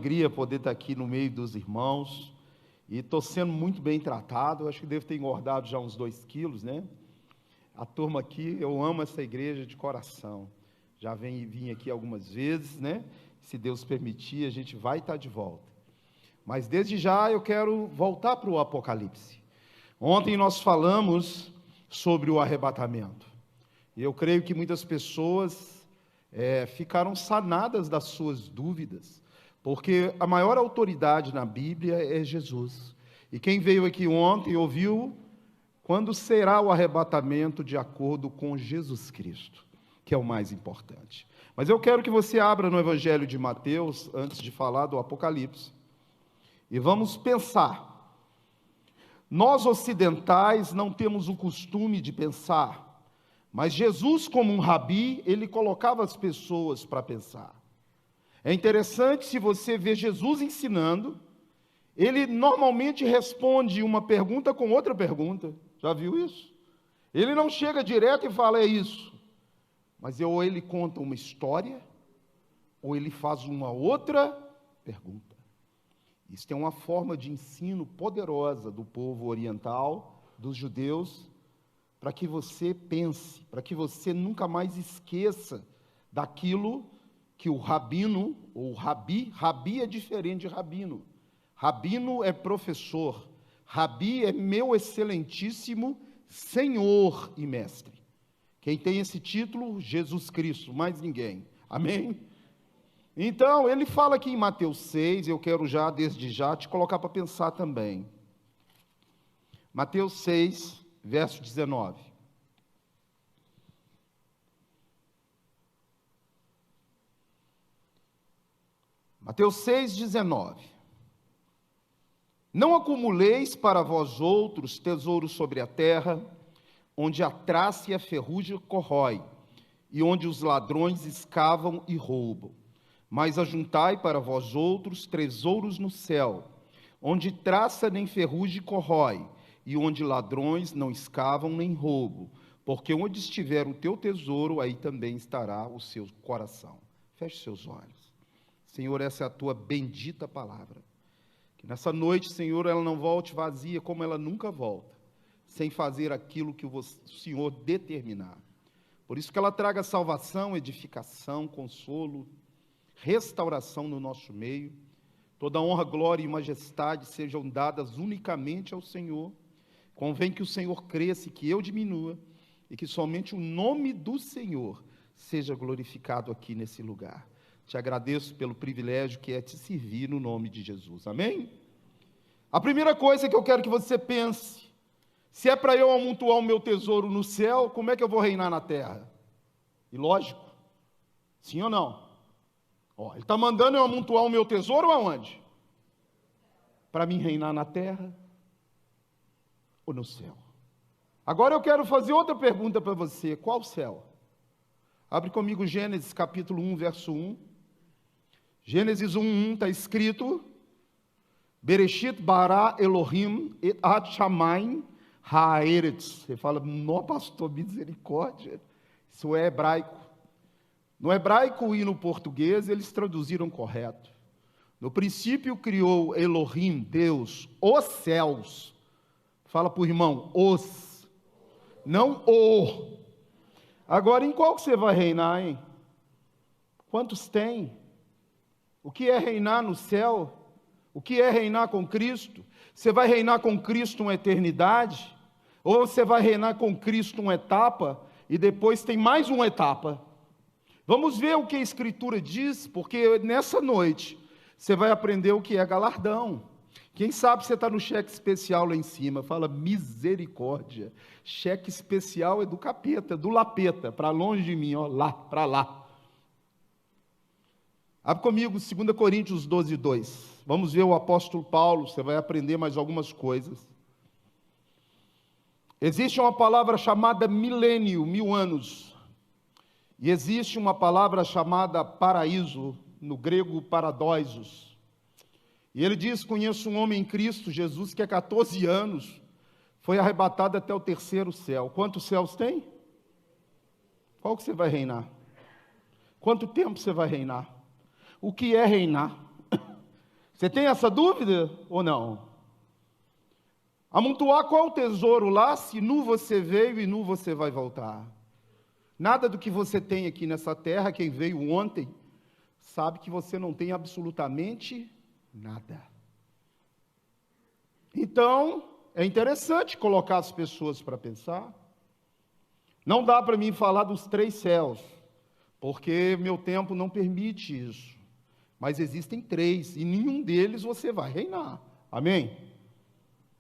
alegria poder estar aqui no meio dos irmãos. E estou sendo muito bem tratado. Acho que devo ter engordado já uns 2 quilos, né? A turma aqui, eu amo essa igreja de coração. Já vim aqui algumas vezes, né? Se Deus permitir, a gente vai estar de volta. Mas desde já eu quero voltar para o Apocalipse. Ontem nós falamos sobre o arrebatamento. E eu creio que muitas pessoas ficaram sanadas das suas dúvidas, porque a maior autoridade na Bíblia é Jesus. E quem veio aqui ontem ouviu quando será o arrebatamento de acordo com Jesus Cristo, que é o mais importante. Mas eu quero que você abra no Evangelho de Mateus, antes de falar do Apocalipse, e vamos pensar. Nós ocidentais não temos o costume de pensar, mas Jesus, como um rabi, ele colocava as pessoas para pensar. É interessante, se você vê Jesus ensinando, ele normalmente responde uma pergunta com outra pergunta. Já viu isso? Ele não chega direto e fala, é isso. Mas ou ele conta uma história, ou ele faz uma outra pergunta. Isso é uma forma de ensino poderosa do povo oriental, dos judeus, para que você pense, para que você nunca mais esqueça daquilo que o rabino, ou rabi é diferente de rabino. Rabino é professor, rabi é meu excelentíssimo Senhor e Mestre. Quem tem esse título, Jesus Cristo, mais ninguém. Amém? Então, ele fala aqui em Mateus 6, eu quero já, desde já, te colocar para pensar também. Mateus 6, verso 19. Mateus 6, 19. Não acumuleis para vós outros tesouros sobre a terra, onde a traça e a ferrugem corrói, e onde os ladrões escavam e roubam. Mas ajuntai para vós outros tesouros no céu, onde traça nem ferrugem corrói, e onde ladrões não escavam nem roubam, porque onde estiver o teu tesouro, aí também estará o seu coração. Feche seus olhos. Senhor, essa é a tua bendita palavra. Que nessa noite, Senhor, ela não volte vazia como ela nunca volta, sem fazer aquilo que o Senhor determinar. Por isso que ela traga salvação, edificação, consolo, restauração no nosso meio. Toda honra, glória e majestade sejam dadas unicamente ao Senhor. Convém que o Senhor cresça e que eu diminua, e que somente o nome do Senhor seja glorificado aqui nesse lugar. Te agradeço pelo privilégio que é te servir no nome de Jesus. Amém? A primeira coisa que eu quero que você pense, se é para eu amontoar o meu tesouro no céu, como é que eu vou reinar na terra? E lógico, sim ou não? Ele está mandando eu amontoar o meu tesouro aonde? Para mim reinar na terra ou no céu? Agora eu quero fazer outra pergunta para você. Qual céu? Abre comigo Gênesis capítulo 1, verso 1. Gênesis 1, está escrito: Bereshit bara Elohim et at shamayim haaretz. Você fala, não, pastor, misericórdia. Isso é hebraico. No hebraico e no português, eles traduziram correto. No princípio criou Elohim, Deus, os céus. Fala para o irmão, os, não o. Agora, em qual que você vai reinar, hein? Quantos tem? O que é reinar no céu? O que é reinar com Cristo? Você vai reinar com Cristo uma eternidade? Ou você vai reinar com Cristo uma etapa, e depois tem mais uma etapa? Vamos ver o que a Escritura diz, porque nessa noite você vai aprender o que é galardão. Quem sabe você está no cheque especial lá em cima, fala misericórdia. Cheque especial é do capeta, do lapeta, para longe de mim, lá, para lá. Abre comigo 2 Coríntios 12, 2. Vamos ver o apóstolo Paulo, você vai aprender mais algumas coisas. Existe uma palavra chamada milênio, 1000 anos. E existe uma palavra chamada paraíso, no grego paradóisos. E ele diz, conheço um homem em Cristo Jesus que há 14 anos foi arrebatado até o 3º céu. Quantos céus tem? Qual que você vai reinar? Quanto tempo você vai reinar? O que é reinar? Você tem essa dúvida ou não? Amontoar qual o tesouro lá, se nu você veio e nu você vai voltar? Nada do que você tem aqui nessa terra, quem veio ontem, sabe que você não tem absolutamente nada. Então, é interessante colocar as pessoas para pensar. Não dá para mim falar dos 3 céus, porque meu tempo não permite isso. Mas existem 3, e nenhum deles você vai reinar. Amém?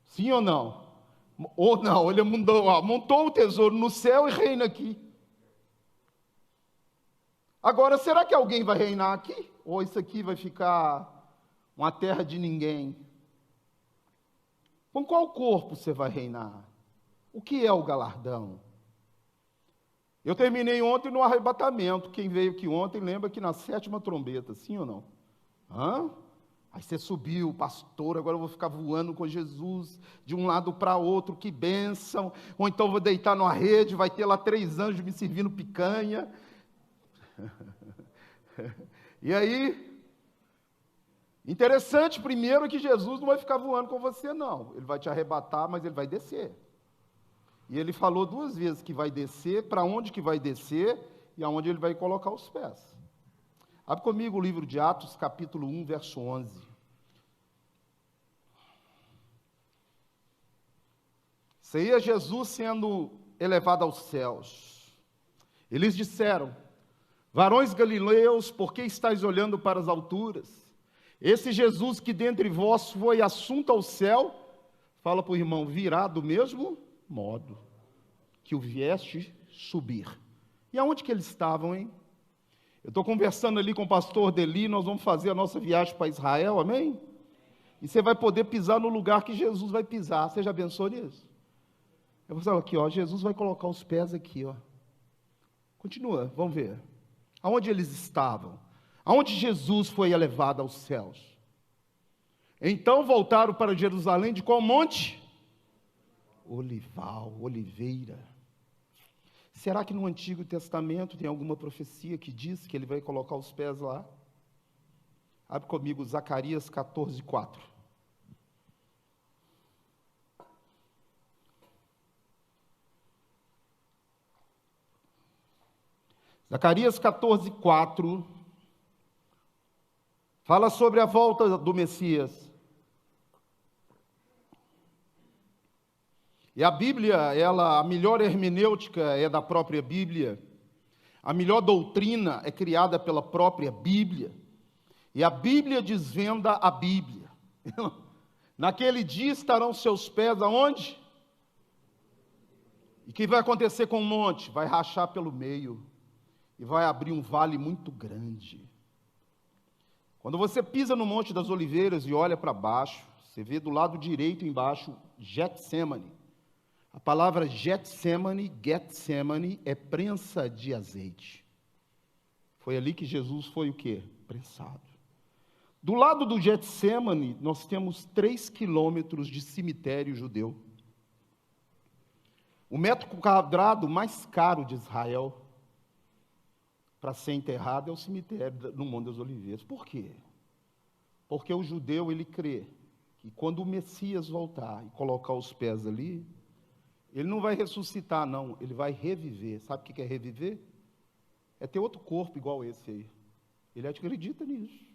Sim ou não? Ou não, ele montou o tesouro no céu e reina aqui. Agora, será que alguém vai reinar aqui? Ou isso aqui vai ficar uma terra de ninguém? Com qual corpo você vai reinar? O que é o galardão? Eu terminei ontem no arrebatamento. Quem veio aqui ontem lembra que na 7ª trombeta, sim ou não? Aí você subiu, pastor, agora eu vou ficar voando com Jesus de um lado para outro, que bênção. Ou então vou deitar numa rede, vai ter lá 3 anjos me servindo picanha. E aí, interessante primeiro que Jesus não vai ficar voando com você não, ele vai te arrebatar, mas ele vai descer. E ele falou 2 vezes que vai descer, para onde que vai descer e aonde ele vai colocar os pés. Abre comigo o livro de Atos, capítulo 1, verso 11. Isso aí é Jesus sendo elevado aos céus. Eles disseram: varões galileus, por que estáis olhando para as alturas? Esse Jesus que dentre vós foi assunto ao céu, fala para o irmão, virá do mesmo modo que o vieste subir. E aonde que eles estavam, hein? Eu estou conversando ali com o pastor Deli, nós vamos fazer a nossa viagem para Israel, amém? E você vai poder pisar no lugar que Jesus vai pisar. Você já pensou nisso? Eu vou falar aqui, ó, Jesus vai colocar os pés aqui, ó. Continua, vamos ver. Aonde eles estavam? Aonde Jesus foi elevado aos céus? Então voltaram para Jerusalém de qual monte? Olival, Oliveira. Será que no Antigo Testamento tem alguma profecia que diz que ele vai colocar os pés lá? Abre comigo Zacarias 14, 4. Zacarias 14, 4. Fala sobre a volta do Messias. E a Bíblia, a melhor hermenêutica é da própria Bíblia. A melhor doutrina é criada pela própria Bíblia. E a Bíblia desvenda a Bíblia. Naquele dia estarão seus pés aonde? E o que vai acontecer com o monte? Vai rachar pelo meio. E vai abrir um vale muito grande. Quando você pisa no Monte das Oliveiras e olha para baixo, você vê do lado direito embaixo, Getsemane. A palavra Getsemane é prensa de azeite. Foi ali que Jesus foi o quê? Prensado. Do lado do Getsemane, nós temos 3 quilômetros de cemitério judeu. O metro quadrado mais caro de Israel para ser enterrado é o cemitério no Monte das Oliveiras. Por quê? Porque o judeu, ele crê que quando o Messias voltar e colocar os pés ali, ele não vai ressuscitar, não, ele vai reviver. Sabe o que é reviver? É ter outro corpo igual esse aí. Ele acredita nisso.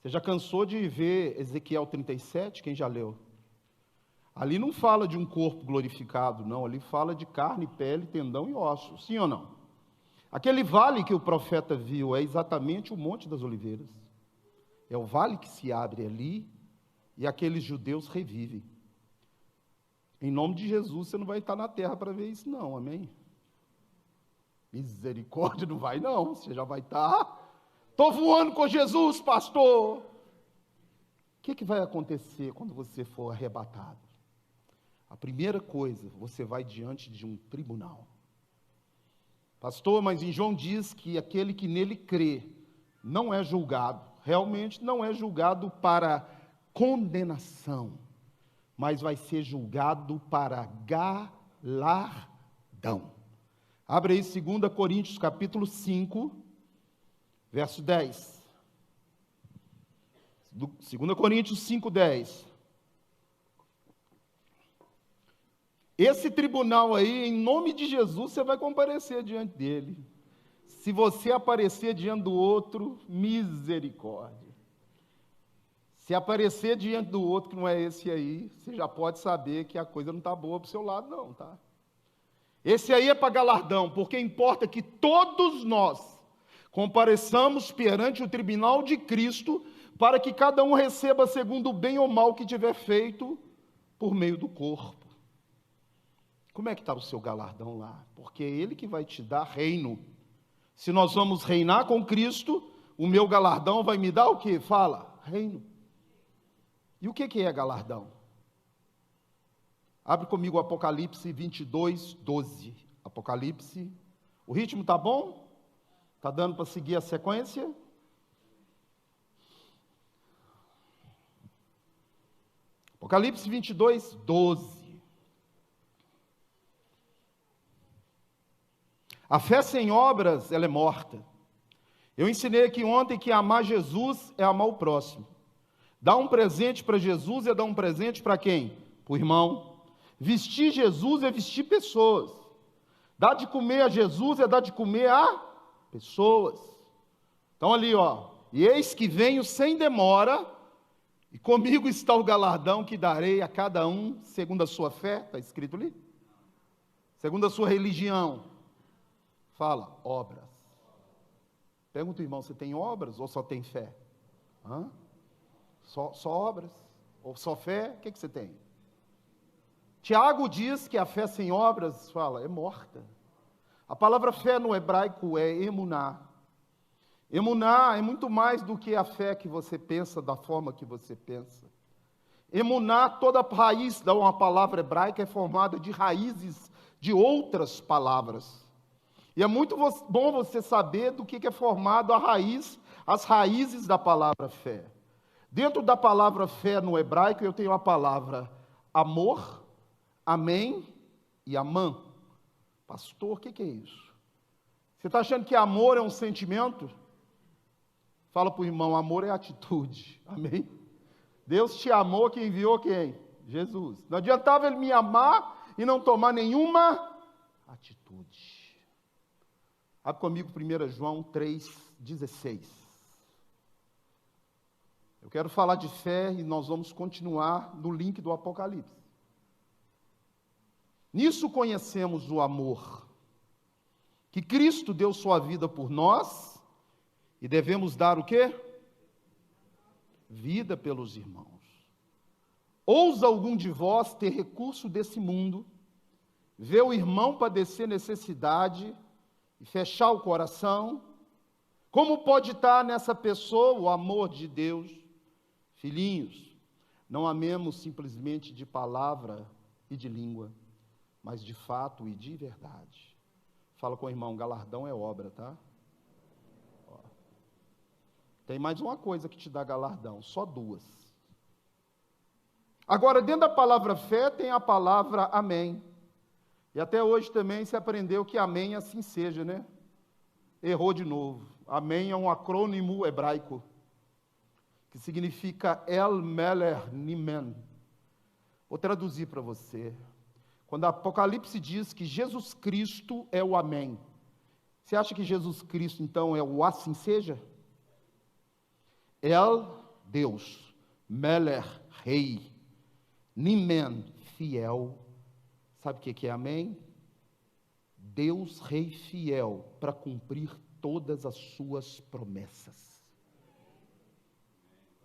Você já cansou de ver Ezequiel 37? Quem já leu? Ali não fala de um corpo glorificado, não. Ali fala de carne, pele, tendão e osso. Sim ou não? Aquele vale que o profeta viu é exatamente o Monte das Oliveiras. É o vale que se abre ali e aqueles judeus revivem. Em nome de Jesus, você não vai estar na terra para ver isso, não, amém? Misericórdia, não vai, não. Você já vai estar. Estou voando com Jesus, pastor. O que vai acontecer quando você for arrebatado? A primeira coisa, você vai diante de um tribunal. Pastor, mas em João diz que aquele que nele crê não é julgado. Realmente não é julgado para condenação, mas vai ser julgado para galardão. Abre aí 2 Coríntios, capítulo 5, verso 10. 2 Coríntios 5:10. Esse tribunal aí, em nome de Jesus, você vai comparecer diante dele. Se você aparecer diante do outro, misericórdia. Se aparecer diante do outro que não é esse aí, você já pode saber que a coisa não está boa para o seu lado não, tá? Esse aí é para galardão, porque importa que todos nós compareçamos perante o tribunal de Cristo, para que cada um receba segundo o bem ou mal que tiver feito por meio do corpo. Como é que está o seu galardão lá? Porque é Ele que vai te dar reino. Se nós vamos reinar com Cristo, o meu galardão vai me dar o quê? Fala, reino. E o que é galardão? Abre comigo o Apocalipse 22:12. Apocalipse. O ritmo está bom? Está dando para seguir a sequência? Apocalipse 22:12. A fé sem obras, ela é morta. Eu ensinei aqui ontem que amar Jesus é amar o próximo. Dar um presente para Jesus é dar um presente para quem? Para o irmão. Vestir Jesus é vestir pessoas. Dar de comer a Jesus é dar de comer a pessoas. Então ali, ó. E eis que venho sem demora, e comigo está o galardão que darei a cada um, segundo a sua fé, está escrito ali? Segundo a sua religião. Fala, obras. Pergunta, irmão, você tem obras ou só tem fé? Hã? Só obras? Ou só fé? O que você tem? Tiago diz que a fé sem obras, fala, é morta. A palavra fé no hebraico é emuná. Emuná é muito mais do que a fé que você pensa, da forma que você pensa. Emuná, toda a raiz de uma palavra hebraica é formada de raízes de outras palavras. E é muito bom você saber do que é formado a raiz, as raízes da palavra fé. Dentro da palavra fé no hebraico, eu tenho a palavra amor, amém e amã. Pastor, o que é isso? Você está achando que amor é um sentimento? Fala para o irmão, amor é atitude. Amém? Deus te amou, que enviou quem? Jesus. Não adiantava ele me amar e não tomar nenhuma atitude. Abre comigo 1 João 3,16. Eu quero falar de fé e nós vamos continuar no link do Apocalipse. Nisso conhecemos o amor, que Cristo deu sua vida por nós, e devemos dar o quê? Vida pelos irmãos. Ousa algum de vós ter recurso desse mundo, ver o irmão padecer necessidade e fechar o coração? Como pode estar nessa pessoa o amor de Deus? Filhinhos, não amemos simplesmente de palavra e de língua, mas de fato e de verdade. Fala com o irmão, galardão é obra, tá? Ó. Tem mais uma coisa que te dá galardão, só duas. Agora, dentro da palavra fé tem a palavra amém. E até hoje também se aprendeu que amém assim seja, né? Errou de novo. Amém é um acrônimo hebraico, que significa El Meler Nimen. Vou traduzir para você. Quando o Apocalipse diz que Jesus Cristo é o amém, você acha que Jesus Cristo, então, é o assim seja? El, Deus, Meler, rei, Nimen, fiel. Sabe o que é amém? Deus, rei fiel, para cumprir todas as suas promessas.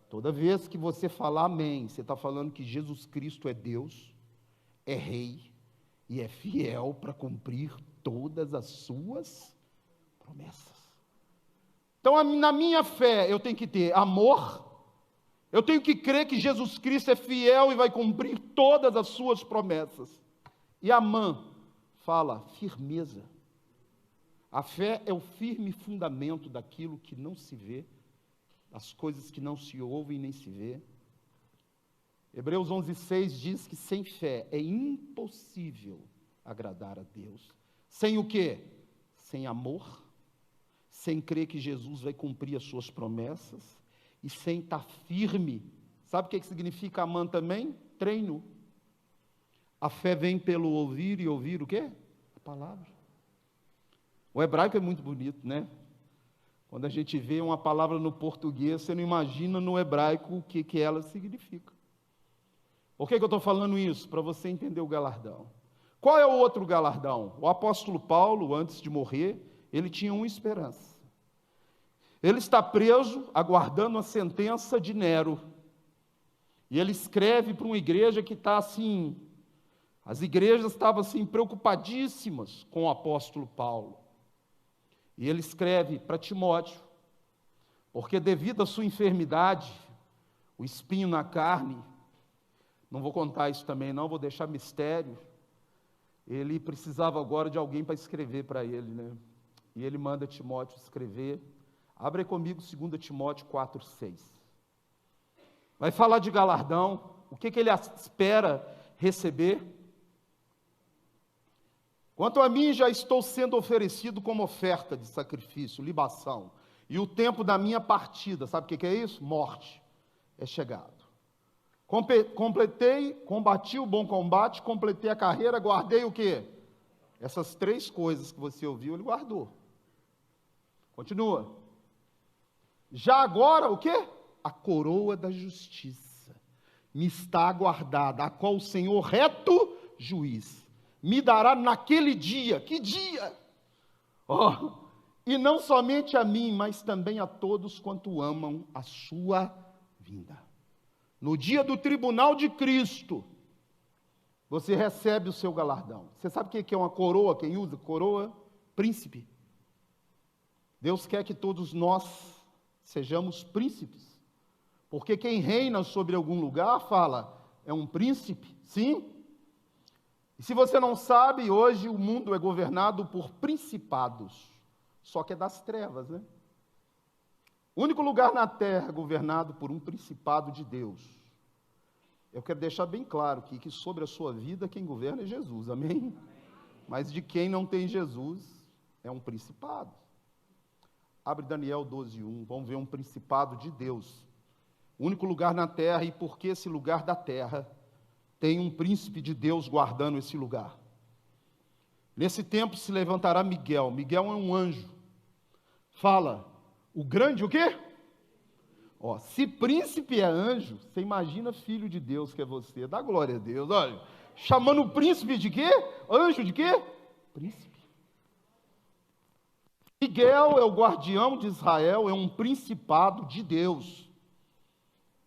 Toda vez que você falar amém, você está falando que Jesus Cristo é Deus, é rei e é fiel para cumprir todas as suas promessas. Então, na minha fé, eu tenho que ter amor, eu tenho que crer que Jesus Cristo é fiel e vai cumprir todas as suas promessas. E amã fala firmeza. A fé é o firme fundamento daquilo que não se vê, as coisas que não se ouvem nem se vê. Hebreus 11:6 diz que sem fé é impossível agradar a Deus. Sem o quê? Sem amor, sem crer que Jesus vai cumprir as suas promessas e sem estar firme. Sabe o que significa amã também? Treino. A fé vem pelo ouvir, e ouvir o quê? A palavra. O hebraico é muito bonito, né? Quando a gente vê uma palavra no português, você não imagina no hebraico o que ela significa. Por que eu estou falando isso? Para você entender o galardão. Qual é o outro galardão? O apóstolo Paulo, antes de morrer, ele tinha uma esperança. Ele está preso, aguardando a sentença de Nero. E ele escreve para uma igreja que está assim, as igrejas estavam assim preocupadíssimas com o apóstolo Paulo. E ele escreve para Timóteo, porque devido à sua enfermidade, o espinho na carne, não vou contar isso também não, vou deixar mistério, ele precisava agora de alguém para escrever para ele, né? E ele manda Timóteo escrever. Abre comigo 2 Timóteo 4:6. Vai falar de galardão, o que ele espera receber. Quanto a mim, já estou sendo oferecido como oferta de sacrifício, libação, e o tempo da minha partida, sabe o que é isso? Morte, é chegado. Combati o bom combate, completei a carreira, guardei o quê? Essas 3 coisas que você ouviu, ele guardou. Continua. Já agora, o quê? A coroa da justiça me está aguardada, a qual o Senhor reto juiz me dará naquele dia. Que dia? Oh, e não somente a mim, mas também a todos quanto amam a sua vinda. No dia do tribunal de Cristo, você recebe o seu galardão. Você sabe o que é uma coroa? Quem usa coroa? Príncipe. Deus quer que todos nós sejamos príncipes. Porque quem reina sobre algum lugar, fala, é um príncipe, sim. E se você não sabe, hoje o mundo é governado por principados, só que é das trevas, né? O único lugar na terra governado por um principado de Deus. Eu quero deixar bem claro que sobre a sua vida, quem governa é Jesus, amém? Mas de quem não tem Jesus, é um principado. Abre Daniel 12:1, vamos ver um principado de Deus. O único lugar na terra, e por que esse lugar da terra tem um príncipe de Deus guardando esse lugar. Nesse tempo se levantará Miguel. Miguel é um anjo. Fala, o grande o quê? Ó, se príncipe é anjo, você imagina filho de Deus que é você. Dá glória a Deus, olha. Chamando o príncipe de quê? Anjo de quê? Príncipe. Miguel é o guardião de Israel, é um principado de Deus.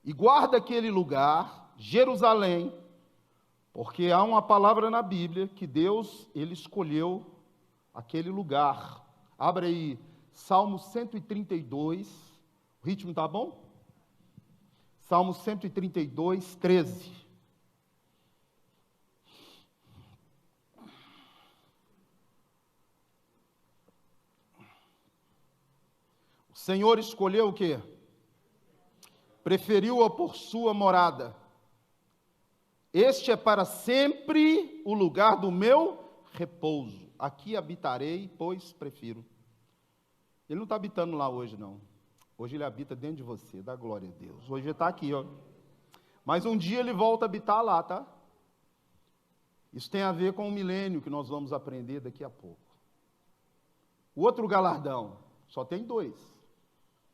E guarda aquele lugar, Jerusalém, porque há uma palavra na Bíblia que Deus, ele escolheu aquele lugar. Abre aí, Salmo 132, o ritmo está bom? Salmo 132, 13. O Senhor escolheu o quê? Preferiu-a por sua morada. Este é para sempre o lugar do meu repouso. Aqui habitarei, pois prefiro. Ele não está habitando lá hoje, não. Hoje ele habita dentro de você, dá glória a Deus. Hoje ele está aqui, ó. Mas um dia ele volta a habitar lá, tá? Isso tem a ver com o milênio que nós vamos aprender daqui a pouco. O outro galardão, só tem 2.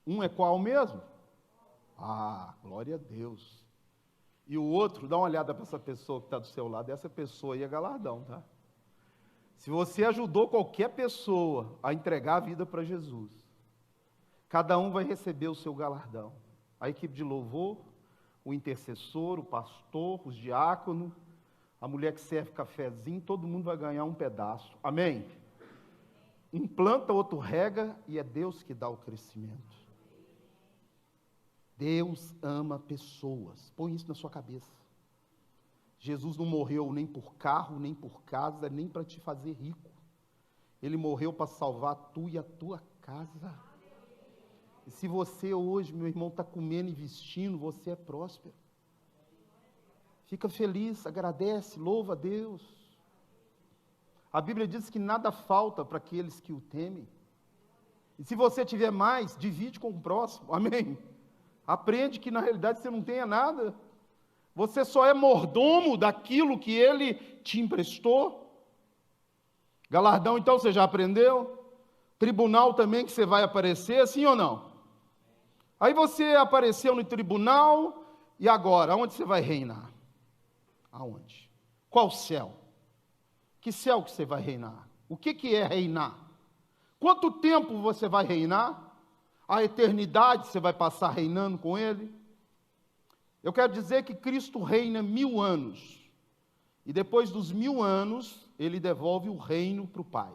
Um é qual mesmo? Ah, glória a Deus. E o outro, dá uma olhada para essa pessoa que está do seu lado, essa pessoa aí é galardão, tá? Se você ajudou qualquer pessoa a entregar a vida para Jesus, cada um vai receber o seu galardão. A equipe de louvor, o intercessor, o pastor, os diáconos, a mulher que serve cafezinho, todo mundo vai ganhar um pedaço. Amém? Um planta, outro rega, e é Deus que dá o crescimento. Deus ama pessoas. Põe isso na sua cabeça. Jesus não morreu nem por carro, nem por casa, nem para te fazer rico. Ele morreu para salvar tu e a tua casa. E se você hoje, meu irmão, está comendo e vestindo, você é próspero. Fica feliz, agradece, louva a Deus. A Bíblia diz que nada falta para aqueles que o temem. E se você tiver mais, divide com o próximo. Amém? Aprende que na realidade você não tenha nada. Você só é mordomo daquilo que ele te emprestou. Galardão, então, você já aprendeu? Tribunal também que você vai aparecer, sim ou não? Aí você apareceu no tribunal, e agora? Aonde você vai reinar? Aonde? Qual céu? Que céu que você vai reinar? O que é reinar? Quanto tempo você vai reinar? A eternidade você vai passar reinando com ele? Eu quero dizer que Cristo reina 1000 anos. E depois dos 1000 anos, ele devolve o reino para o Pai.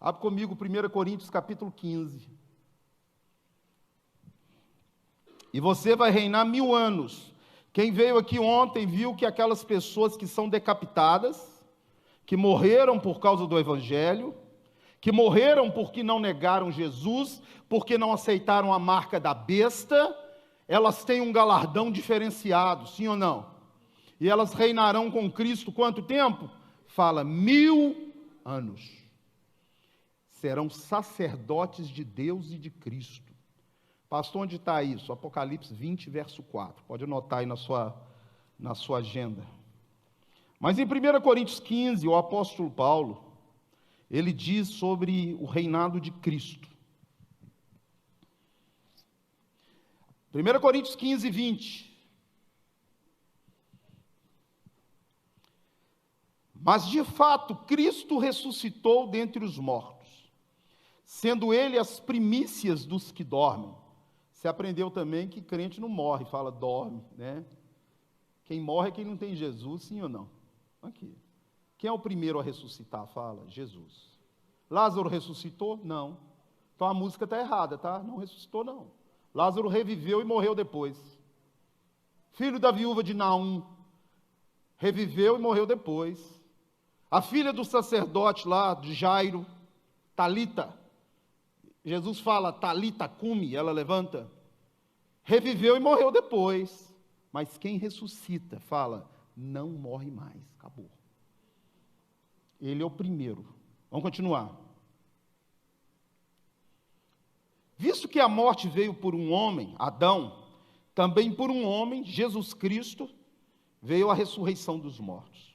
Abre comigo 1 Coríntios capítulo 15. E você vai reinar 1000 anos. Quem veio aqui ontem viu que aquelas pessoas que são decapitadas, que morreram por causa do Evangelho, que morreram porque não negaram Jesus, porque não aceitaram a marca da besta, elas têm um galardão diferenciado, sim ou não? E elas reinarão com Cristo quanto tempo? Fala, 1000 anos. Serão sacerdotes de Deus e de Cristo. Pastor, onde está isso? Apocalipse 20, verso 4. Pode anotar aí na sua agenda. Mas em 1 Coríntios 15, o apóstolo Paulo, ele diz sobre o reinado de Cristo. 1 Coríntios 15, 20. Mas de fato, Cristo ressuscitou dentre os mortos, sendo ele as primícias dos que dormem. Você aprendeu também que crente não morre, fala dorme, né? Quem morre é quem não tem Jesus, sim ou não? Aqui. Quem é o primeiro a ressuscitar? Fala, Jesus. Lázaro ressuscitou? Não. Então a música está errada, tá? Não ressuscitou, não. Lázaro reviveu e morreu depois. Filho da viúva de Naum, reviveu e morreu depois. A filha do sacerdote lá, de Jairo, Talita, Jesus fala, Talita cumi, ela levanta, reviveu e morreu depois. Mas quem ressuscita, fala, não morre mais, acabou. Ele é o primeiro. Vamos continuar. Visto que a morte veio por um homem, Adão, também por um homem, Jesus Cristo, veio a ressurreição dos mortos.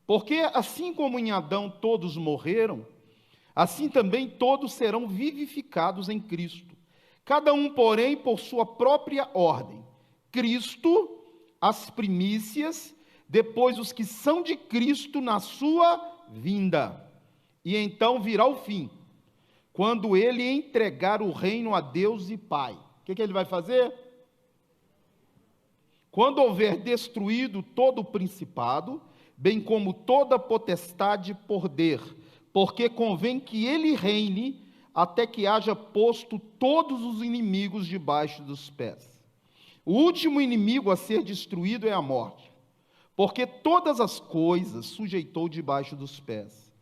Porque assim como em Adão todos morreram, assim também todos serão vivificados em Cristo. Cada um, porém, por sua própria ordem. Cristo, as primícias, depois os que são de Cristo na sua vinda. E então virá o fim, quando ele entregar o reino a Deus e Pai. O que ele vai fazer? Quando houver destruído todo o principado, bem como toda potestade e poder, porque convém que ele reine até que haja posto todos os inimigos debaixo dos pés. O último inimigo a ser destruído é a morte, porque todas as coisas sujeitou debaixo dos pés.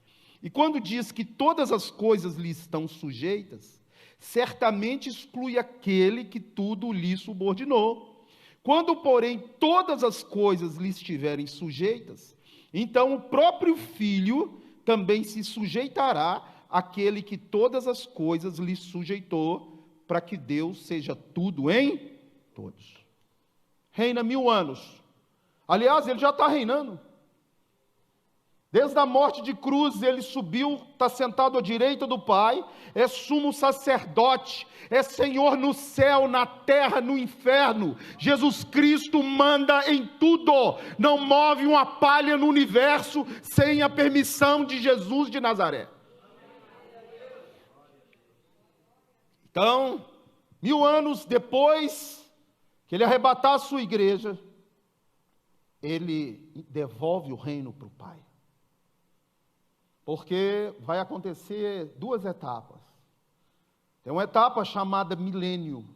E quando diz que todas as coisas lhe estão sujeitas, certamente exclui aquele que tudo lhe subordinou. Quando, porém, todas as coisas lhe estiverem sujeitas, então o próprio Filho também se sujeitará àquele que todas as coisas lhe sujeitou, para que Deus seja tudo em todos. Reina 1000 anos. Aliás, ele já está reinando. Desde a morte de cruz, ele subiu, está sentado à direita do Pai, é sumo sacerdote, é Senhor no céu, na terra, no inferno. Jesus Cristo manda em tudo, não move uma palha no universo sem a permissão de Jesus de Nazaré. Então, 1000 anos depois que ele arrebatar a sua igreja, ele devolve o reino para o Pai. Porque vai acontecer 2 etapas. Tem uma etapa chamada milênio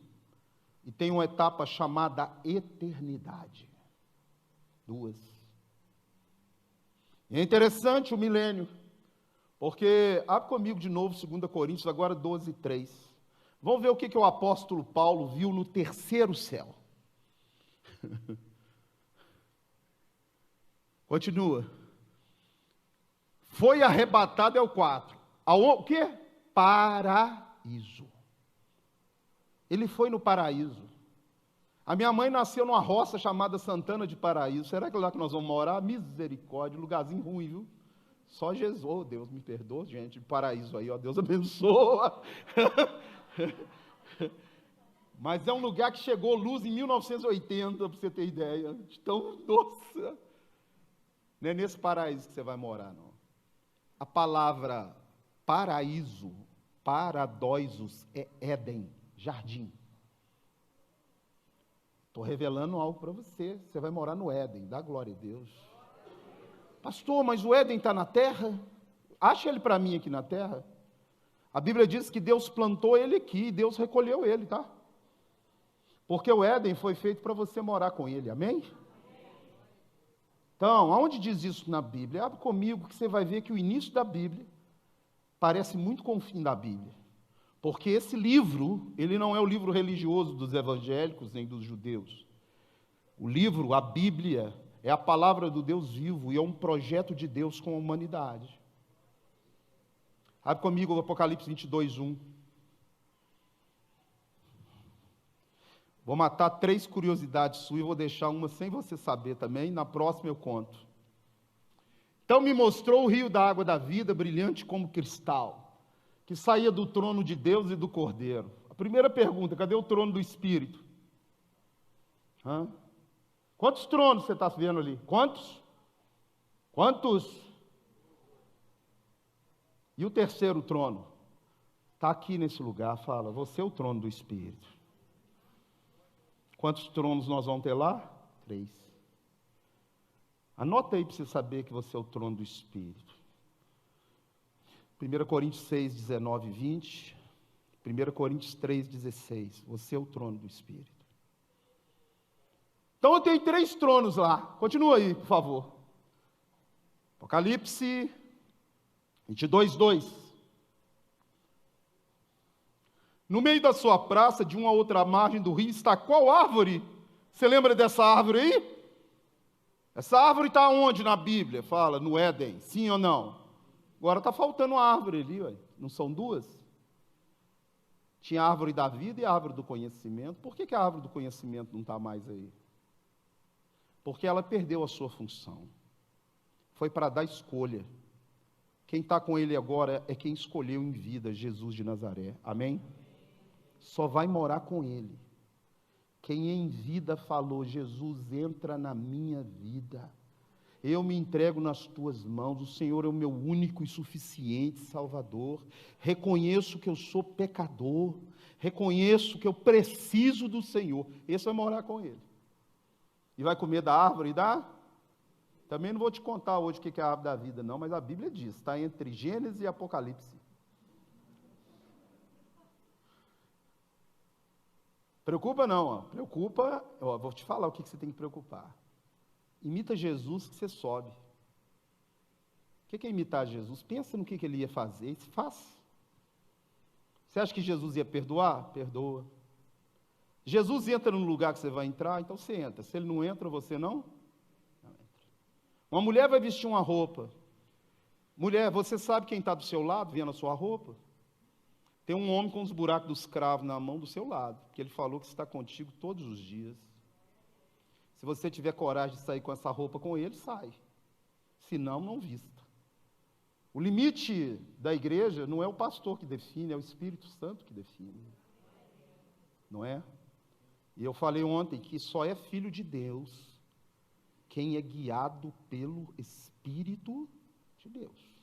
e tem uma etapa chamada eternidade. 2. E é interessante o milênio, porque, abre comigo de novo 2 Coríntios, agora 12, 3. Vamos ver o que o apóstolo Paulo viu no 3º céu. Continua. Foi arrebatado, é o 4. O quê? Paraíso. Ele foi no paraíso. A minha mãe nasceu numa roça chamada Santana de Paraíso. Será que é lá que nós vamos morar? Misericórdia, lugarzinho ruim, viu? Só Jesus, oh, Deus me perdoa, gente, de Paraíso aí, ó, Deus abençoa. Mas é um lugar que chegou luz em 1980, para você ter ideia. Então, nossa, não é nesse paraíso que você vai morar, não. A palavra paraíso, paradóisos, é Éden, jardim. Estou revelando algo para você. Você vai morar no Éden, dá glória a Deus. Pastor, mas o Éden está na terra? Acha ele para mim aqui na terra? A Bíblia diz que Deus plantou ele aqui, Deus recolheu ele, tá? Porque o Éden foi feito para você morar com ele, amém? Então, aonde diz isso na Bíblia? Abre comigo que você vai ver que o início da Bíblia parece muito com o fim da Bíblia. Porque esse livro, ele não é o livro religioso dos evangélicos nem dos judeus. O livro, a Bíblia, é a palavra do Deus vivo e é um projeto de Deus com a humanidade. Abre comigo o Apocalipse 22:1. Vou matar 3 curiosidades suas e vou deixar uma sem você saber também. Na próxima eu conto. Então me mostrou o rio da água da vida, brilhante como cristal, que saía do trono de Deus e do Cordeiro. A primeira pergunta, cadê o trono do Espírito? Quantos tronos você está vendo ali? Quantos? Quantos? E o terceiro trono? Está aqui nesse lugar, fala, você é o trono do Espírito. Quantos tronos nós vamos ter lá? 3. Anota aí para você saber que você é o trono do Espírito. 1 Coríntios 6, 19 e 20. 1 Coríntios 3, 16. Você é o trono do Espírito. Então eu tenho 3 tronos lá. Continua aí, por favor. Apocalipse 22, 2. No meio da sua praça, de uma outra margem do rio, está qual árvore? Você lembra dessa árvore aí? Essa árvore está onde na Bíblia? Fala, no Éden, sim ou não? Agora está faltando uma árvore ali, ué. Não são 2? Tinha a árvore da vida e a árvore do conhecimento. Por que a árvore do conhecimento não está mais aí? Porque ela perdeu a sua função. Foi para dar escolha. Quem está com ele agora é quem escolheu em vida, Jesus de Nazaré. Amém? Só vai morar com ele quem em vida falou, Jesus, entra na minha vida, eu me entrego nas tuas mãos, o Senhor é o meu único e suficiente Salvador, reconheço que eu sou pecador, reconheço que eu preciso do Senhor. Esse vai morar com ele. E vai comer da árvore da... Também não vou te contar hoje o que é a árvore da vida, não, mas a Bíblia diz, está entre Gênesis e Apocalipse. Preocupa não, ó. Preocupa, ó, vou te falar o que você tem que preocupar. Imita Jesus que você sobe. O que é imitar Jesus? Pensa no que ele ia fazer e faz. Você acha que Jesus ia perdoar? Perdoa. Jesus entra no lugar que você vai entrar, então você entra. Se ele não entra, você não entra. Uma mulher vai vestir uma roupa. Mulher, você sabe quem está do seu lado, vendo a sua roupa? Tem um homem com os buracos dos cravos na mão do seu lado, porque ele falou que está contigo todos os dias. Se você tiver coragem de sair com essa roupa com ele, sai. Se não, não vista. O limite da igreja não é o pastor que define, é o Espírito Santo que define. Não é? E eu falei ontem que só é filho de Deus quem é guiado pelo Espírito de Deus.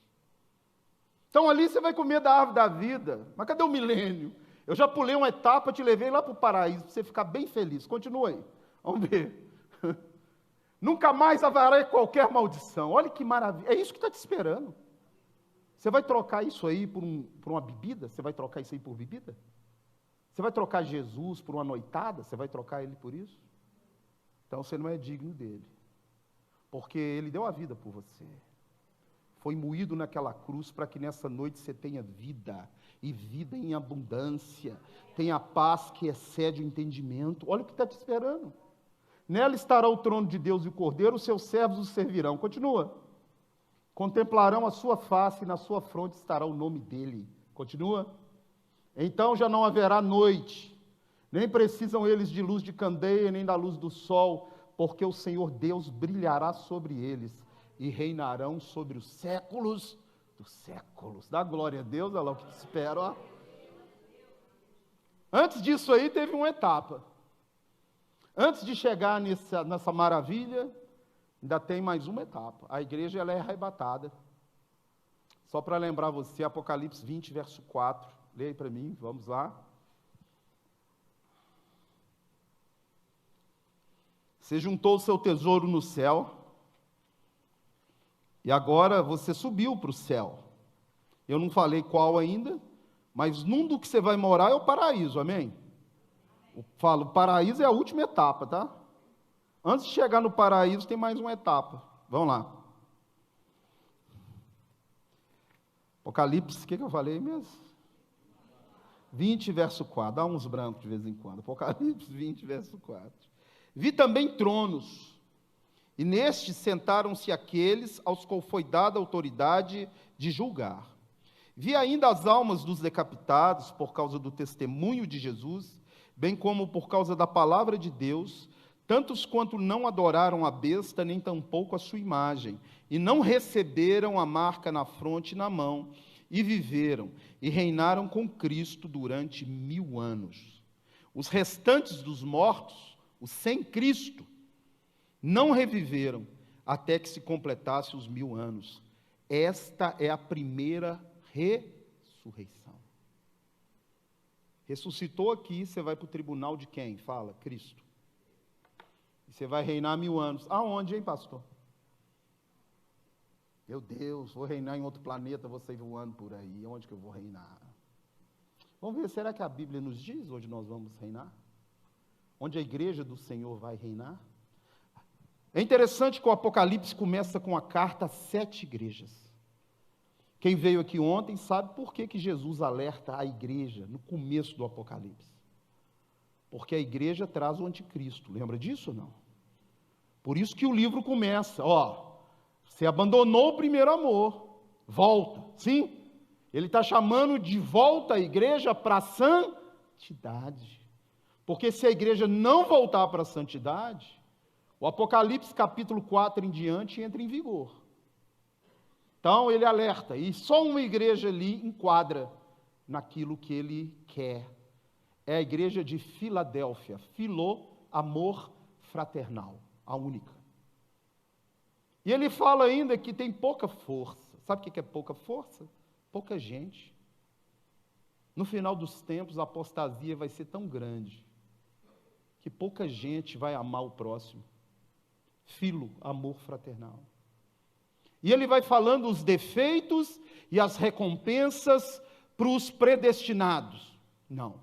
Então ali você vai comer da árvore da vida. Mas cadê o milênio? Eu já pulei uma etapa, te levei lá para o paraíso, para você ficar bem feliz. Continua aí. Vamos ver. Nunca mais haverá qualquer maldição. Olha que maravilha. É isso que está te esperando. Você vai trocar isso aí por uma bebida? Você vai trocar isso aí por bebida? Você vai trocar Jesus por uma noitada? Você vai trocar ele por isso? Então você não é digno dele. Porque ele deu a vida por você. Foi moído naquela cruz para que nessa noite você tenha vida, e vida em abundância, tenha paz que excede o entendimento. Olha o que está te esperando. Nela estará o trono de Deus e o Cordeiro, os seus servos o servirão. Continua. Contemplarão a sua face e na sua fronte estará o nome dele. Continua. Então já não haverá noite, Nem precisam eles de luz de candeia, nem da luz do sol, porque o Senhor Deus brilhará sobre eles e reinarão sobre os séculos dos séculos. Dá glória a Deus, olha lá o que te espera, ó. Antes disso aí teve uma etapa. Antes de chegar nessa maravilha, ainda tem mais uma etapa. A igreja ela é arrebatada. Só para lembrar você, Apocalipse 20, verso 4. Leia aí para mim, vamos lá. Você juntou o seu tesouro no céu, e agora você subiu para o céu. Eu não falei qual ainda, mas num do que você vai morar é o paraíso, amém? Eu falo, o paraíso é a última etapa, tá? Antes de chegar no paraíso tem mais uma etapa. Vamos lá. Apocalipse, o que eu falei mesmo? 20, verso 4. Dá uns brancos de vez em quando. Apocalipse 20, verso 4. Vi também tronos, e nestes sentaram-se aqueles aos quais foi dada a autoridade de julgar. Vi ainda as almas dos decapitados por causa do testemunho de Jesus, bem como por causa da palavra de Deus, tantos quanto não adoraram a besta, nem tampouco a sua imagem, e não receberam a marca na fronte e na mão, e viveram, e reinaram com Cristo durante 1000 anos. Os restantes dos mortos, os sem Cristo, não reviveram até que se completasse os 1000 anos. Esta é a primeira ressurreição. Ressuscitou aqui, você vai para o tribunal de quem? Fala, Cristo. E você vai reinar 1000 anos. Aonde, hein, pastor? Meu Deus, vou reinar em outro planeta, vou sair voando por aí. Onde que eu vou reinar? Vamos ver, será que a Bíblia nos diz onde nós vamos reinar? Onde a igreja do Senhor vai reinar? É interessante que o Apocalipse começa com a carta a 7 igrejas. Quem veio aqui ontem sabe por que Jesus alerta a igreja no começo do Apocalipse. Porque a igreja traz o anticristo, lembra disso ou não? Por isso que o livro começa, você abandonou o primeiro amor, volta, sim? Ele está chamando de volta a igreja para a santidade. Porque se a igreja não voltar para a santidade, o Apocalipse capítulo 4 em diante entra em vigor. Então ele alerta, e só uma igreja ali enquadra naquilo que ele quer. É a igreja de Filadélfia, amor fraternal, a única. E ele fala ainda que tem pouca força. Sabe o que é pouca força? Pouca gente. No final dos tempos, a apostasia vai ser tão grande que pouca gente vai amar o próximo. Amor fraternal. E ele vai falando os defeitos e as recompensas para os predestinados. Não.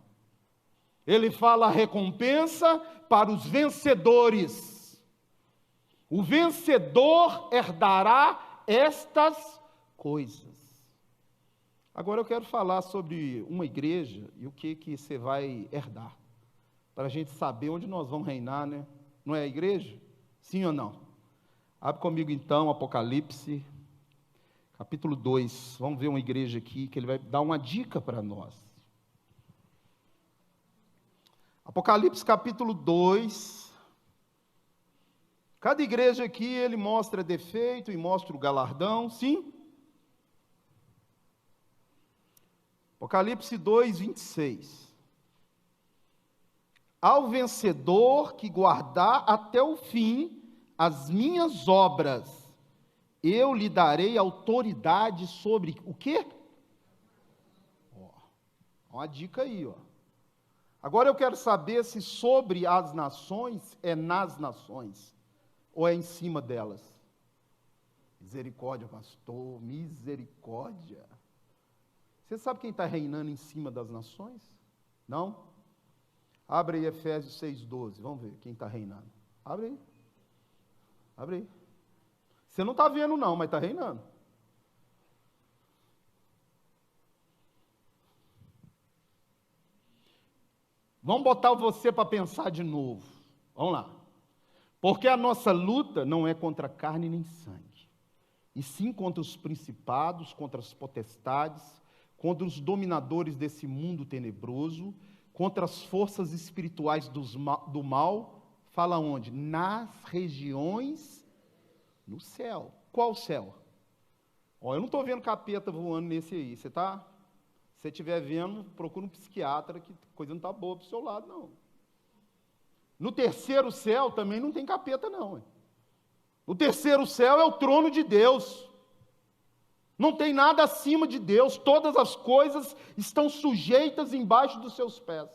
Ele fala a recompensa para os vencedores. O vencedor herdará estas coisas. Agora eu quero falar sobre uma igreja e o que você vai herdar. Para a gente saber onde nós vamos reinar, né? Não é a igreja? Sim ou não? Abre comigo então, Apocalipse, capítulo 2. Vamos ver uma igreja aqui que ele vai dar uma dica para nós. Apocalipse capítulo 2. Cada igreja aqui ele mostra defeito e mostra o galardão, sim? Apocalipse 2, 26. Ao vencedor que guardar até o fim as minhas obras, eu lhe darei autoridade sobre o quê? Uma dica aí, Agora eu quero saber se sobre as nações é nas nações ou é em cima delas. Misericórdia, pastor, misericórdia. Você sabe quem está reinando em cima das nações? Não? Abre aí Efésios 6,12, vamos ver quem está reinando. Abre aí. Abre aí. Você não está vendo não, mas está reinando. Vamos botar você para pensar de novo. Vamos lá. Porque a nossa luta não é contra carne nem sangue, e sim contra os principados, contra as potestades, contra os dominadores desse mundo tenebroso, contra as forças espirituais do mal, fala onde? Nas regiões no céu. Qual céu? Ó, eu não estou vendo capeta voando nesse aí, você está? Se você estiver vendo, procura um psiquiatra, que coisa não está boa para o seu lado, não. No terceiro céu também não tem capeta, não. O terceiro céu é o trono de Deus. Não tem nada acima de Deus. Todas as coisas estão sujeitas embaixo dos seus pés.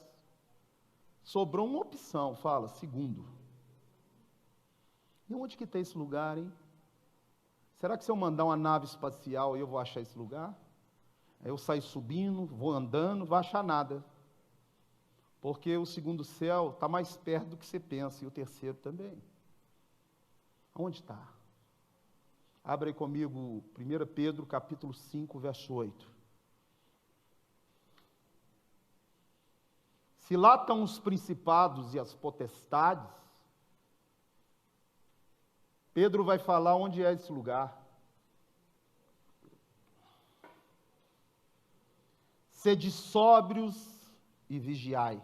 Sobrou uma opção, fala, segundo. E onde que está esse lugar, hein? Será que se eu mandar uma nave espacial eu vou achar esse lugar? Aí eu saio subindo, vou andando, não vou achar nada. Porque o segundo céu está mais perto do que você pensa, e o terceiro também. Onde está? Abre aí comigo 1 Pedro, capítulo 5, verso 8. Se lá estão os principados e as potestades, Pedro vai falar onde é esse lugar. Sede sóbrios e vigiai.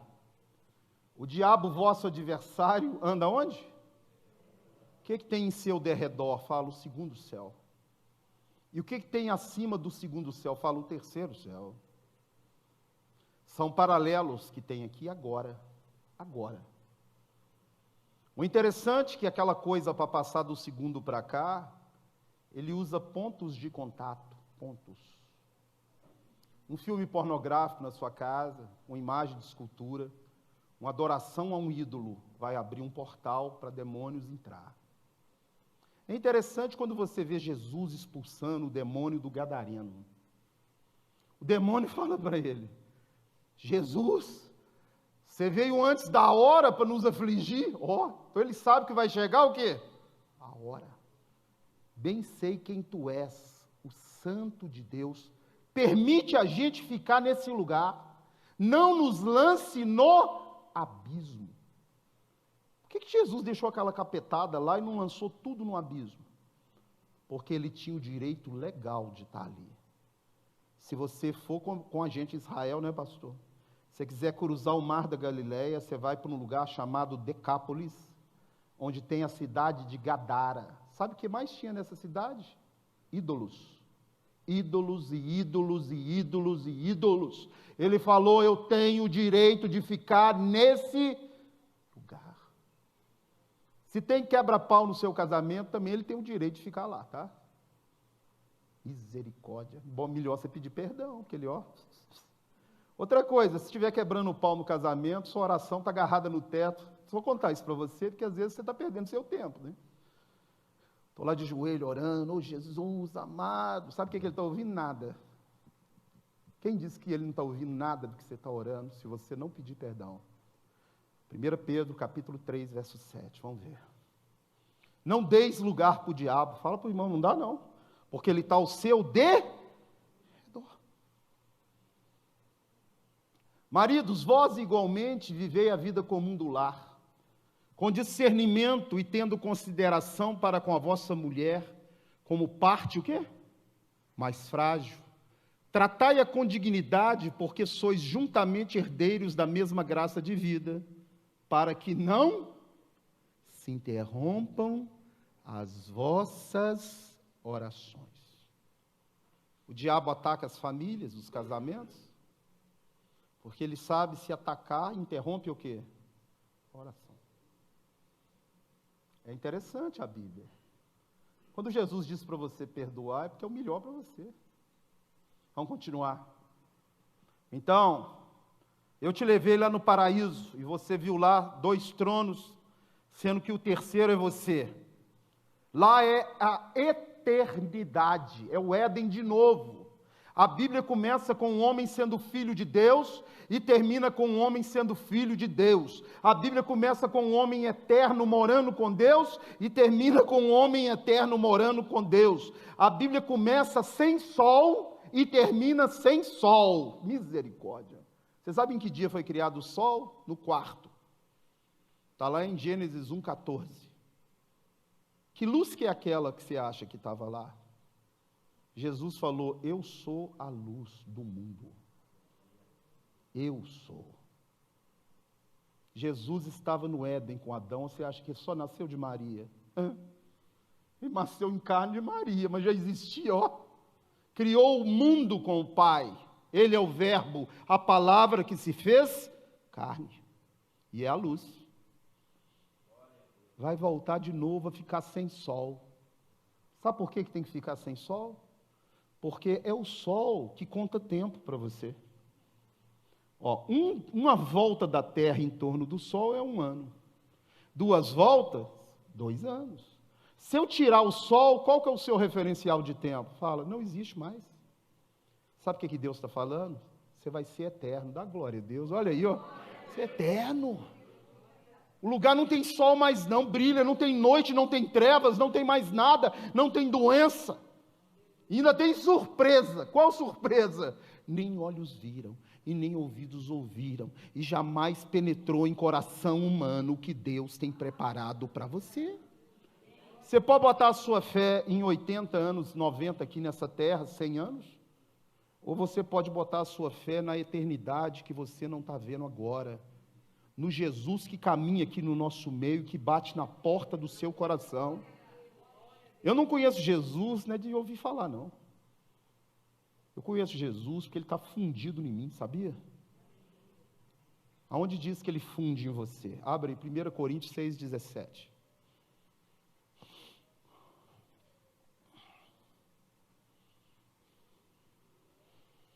O diabo, vosso adversário, anda onde? O que tem em seu derredor? Fala o segundo céu. E o que tem acima do segundo céu? Fala o terceiro céu. São paralelos que tem aqui agora. Agora. O interessante é que aquela coisa para passar do segundo para cá, ele usa pontos de contato, pontos. Um filme pornográfico na sua casa, uma imagem de escultura, uma adoração a um ídolo, vai abrir um portal para demônios entrar. É interessante quando você vê Jesus expulsando o demônio do gadareno. O demônio fala para ele, Jesus, você veio antes da hora para nos afligir? Então ele sabe que vai chegar o quê? A hora. Bem sei quem tu és, o Santo de Deus. Permite a gente ficar nesse lugar. Não nos lance no abismo. Por que Jesus deixou aquela capetada lá e não lançou tudo no abismo? Porque ele tinha o direito legal de estar ali. Se você for com a gente em Israel, né, pastor? Se você quiser cruzar o mar da Galileia, você vai para um lugar chamado Decápolis, onde tem a cidade de Gadara. Sabe o que mais tinha nessa cidade? Ídolos. Ídolos e ídolos e ídolos e ídolos. Ele falou, eu tenho o direito de ficar nesse lugar. Se tem quebra-pau no seu casamento, também ele tem o direito de ficar lá, tá? Misericórdia. Bom, melhor você pedir perdão, porque ele, Outra coisa, se estiver quebrando o pau no casamento, sua oração está agarrada no teto. Só vou contar isso para você, porque às vezes você está perdendo seu tempo, né? Estou lá de joelho orando, Jesus amado. Sabe o que ele está ouvindo? Nada. Quem disse que ele não está ouvindo nada do que você está orando, se você não pedir perdão? 1 Pedro, capítulo 3, verso 7, vamos ver. Não deis lugar para o diabo. Fala para o irmão, não dá não. Porque ele está ao seu derredor. Maridos, vós igualmente vivei a vida comum do lar, com discernimento e tendo consideração para com a vossa mulher, como parte, o quê? Mais frágil. Tratai-a com dignidade, porque sois juntamente herdeiros da mesma graça de vida, para que não se interrompam as vossas orações. O diabo ataca as famílias, os casamentos, porque ele sabe se atacar, interrompe o quê? A oração. É interessante a Bíblia. Quando Jesus diz para você perdoar, é porque é o melhor para você. Vamos continuar. Então, eu te levei lá no paraíso, e você viu lá 2 tronos, sendo que o terceiro é você. Lá é a eternidade, é o Éden de novo. A Bíblia começa com um homem sendo filho de Deus e termina com um homem sendo filho de Deus. A Bíblia começa com um homem eterno morando com Deus e termina com um homem eterno morando com Deus. A Bíblia começa sem sol e termina sem sol. Misericórdia. Você sabe em que dia foi criado o sol? No quarto. Está lá em Gênesis 1,14. Que luz que é aquela que você acha que estava lá? Jesus falou, eu sou a luz do mundo. Eu sou. Jesus estava no Éden com Adão, você acha que ele só nasceu de Maria? Ele nasceu em carne de Maria, mas já existia, ó. Criou o mundo com o Pai. Ele é o verbo, a palavra que se fez carne. E é a luz. Vai voltar de novo a ficar sem sol. Sabe por que tem que ficar sem sol? Porque é o sol que conta tempo para você. Ó, uma volta da Terra em torno do Sol é 1 ano. 2 voltas, 2 anos. Se eu tirar o Sol, qual que é o seu referencial de tempo? Fala, não existe mais. Sabe o que Deus está falando? Você vai ser eterno. Dá glória a Deus. Olha aí, ó. Você é eterno. O lugar não tem sol mais não, brilha, não tem noite, não tem trevas, não tem mais nada, não tem doença. E ainda tem surpresa. Qual surpresa? Nem olhos viram, e nem ouvidos ouviram, e jamais penetrou em coração humano o que Deus tem preparado para você. Você pode botar a sua fé em 80 anos, 90 aqui nessa terra, 100 anos, ou você pode botar a sua fé na eternidade que você não está vendo agora, no Jesus que caminha aqui no nosso meio, que bate na porta do seu coração. Eu não conheço Jesus, não é de ouvir falar, não. Eu conheço Jesus porque ele está fundido em mim, sabia? Aonde diz que ele funde em você? Abre 1 Coríntios 6,17.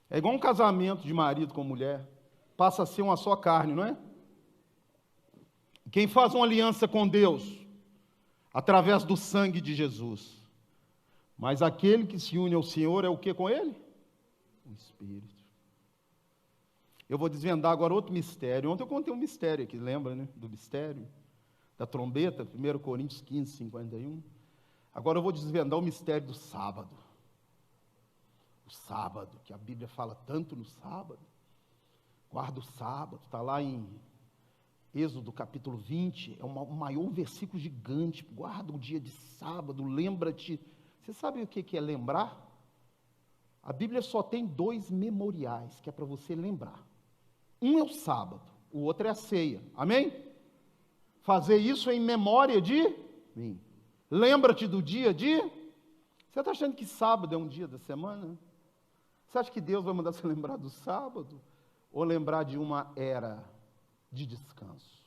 É igual um casamento de marido com mulher. Passa a ser uma só carne, não é? Quem faz uma aliança com Deus? Através do sangue de Jesus. Mas aquele que se une ao Senhor é o que com ele? O Espírito. Eu vou desvendar agora outro mistério. Ontem eu contei um mistério aqui, lembra, né? Do mistério da trombeta, 1 Coríntios 15, 51. Agora eu vou desvendar o mistério do sábado. O sábado, que a Bíblia fala tanto no sábado. Guarda o sábado, está lá em Êxodo capítulo 20, é o maior versículo gigante. Guarda o dia de sábado, lembra-te. Você sabe o que é lembrar? A Bíblia só tem 2 memoriais, que é para você lembrar. Um é o sábado, o outro é a ceia. Amém? Fazer isso em memória de mim. Lembra-te do dia de... Você está achando que sábado é um dia da semana? Você acha que Deus vai mandar você lembrar do sábado? Ou lembrar de uma era de descanso?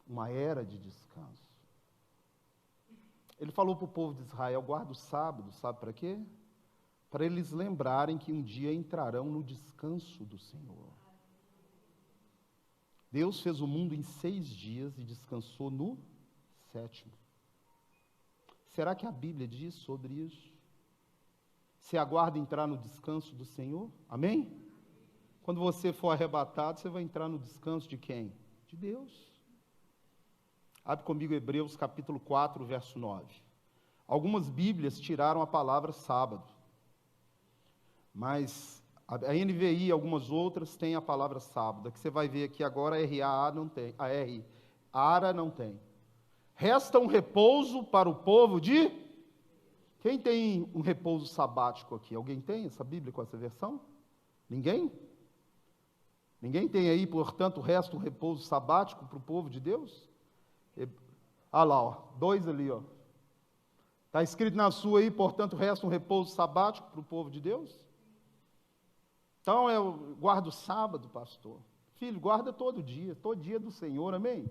Uma era de descanso. Ele falou para o povo de Israel, guarda o sábado, sabe para quê? Para eles lembrarem que um dia entrarão no descanso do Senhor. Deus fez o mundo em 6 dias e descansou no 7º. Será que a Bíblia diz sobre isso? Você aguarda entrar no descanso do Senhor? Amém? Quando você for arrebatado, você vai entrar no descanso de quem? De Deus. Abre comigo Hebreus capítulo 4, verso 9. Algumas Bíblias tiraram a palavra sábado, mas a NVI e algumas outras têm a palavra sábado. A que você vai ver aqui agora, a RAA não tem, a ARA não tem. Resta um repouso para o povo de... Quem tem um repouso sabático aqui? Alguém tem essa Bíblia com essa versão? Ninguém? Ninguém tem aí, portanto, resta um repouso sabático para o povo de Deus? Ah lá, ó, 2 ali, ó. Está escrito na sua aí, portanto, resta um repouso sabático para o povo de Deus? Então, eu guardo o sábado, pastor. Filho, guarda todo dia do Senhor, amém?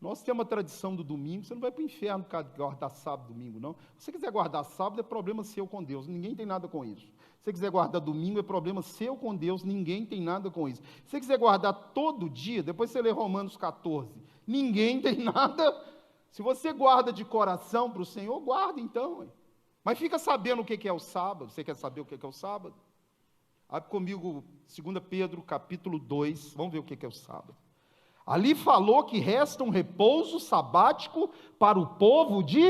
Nós temos a tradição do domingo, você não vai para o inferno por causa de guardar sábado, domingo, não. Se você quiser guardar sábado, é problema seu com Deus, ninguém tem nada com isso. Se você quiser guardar domingo, é problema seu com Deus, ninguém tem nada com isso. Se você quiser guardar todo dia, depois você lê Romanos 14, ninguém tem nada. Se você guarda de coração para o Senhor, guarda então. Mas fica sabendo o que é o sábado. Você quer saber o que é o sábado? Abre comigo 2 Pedro capítulo 2, vamos ver o que é o sábado. Ali falou que resta um repouso sabático para o povo de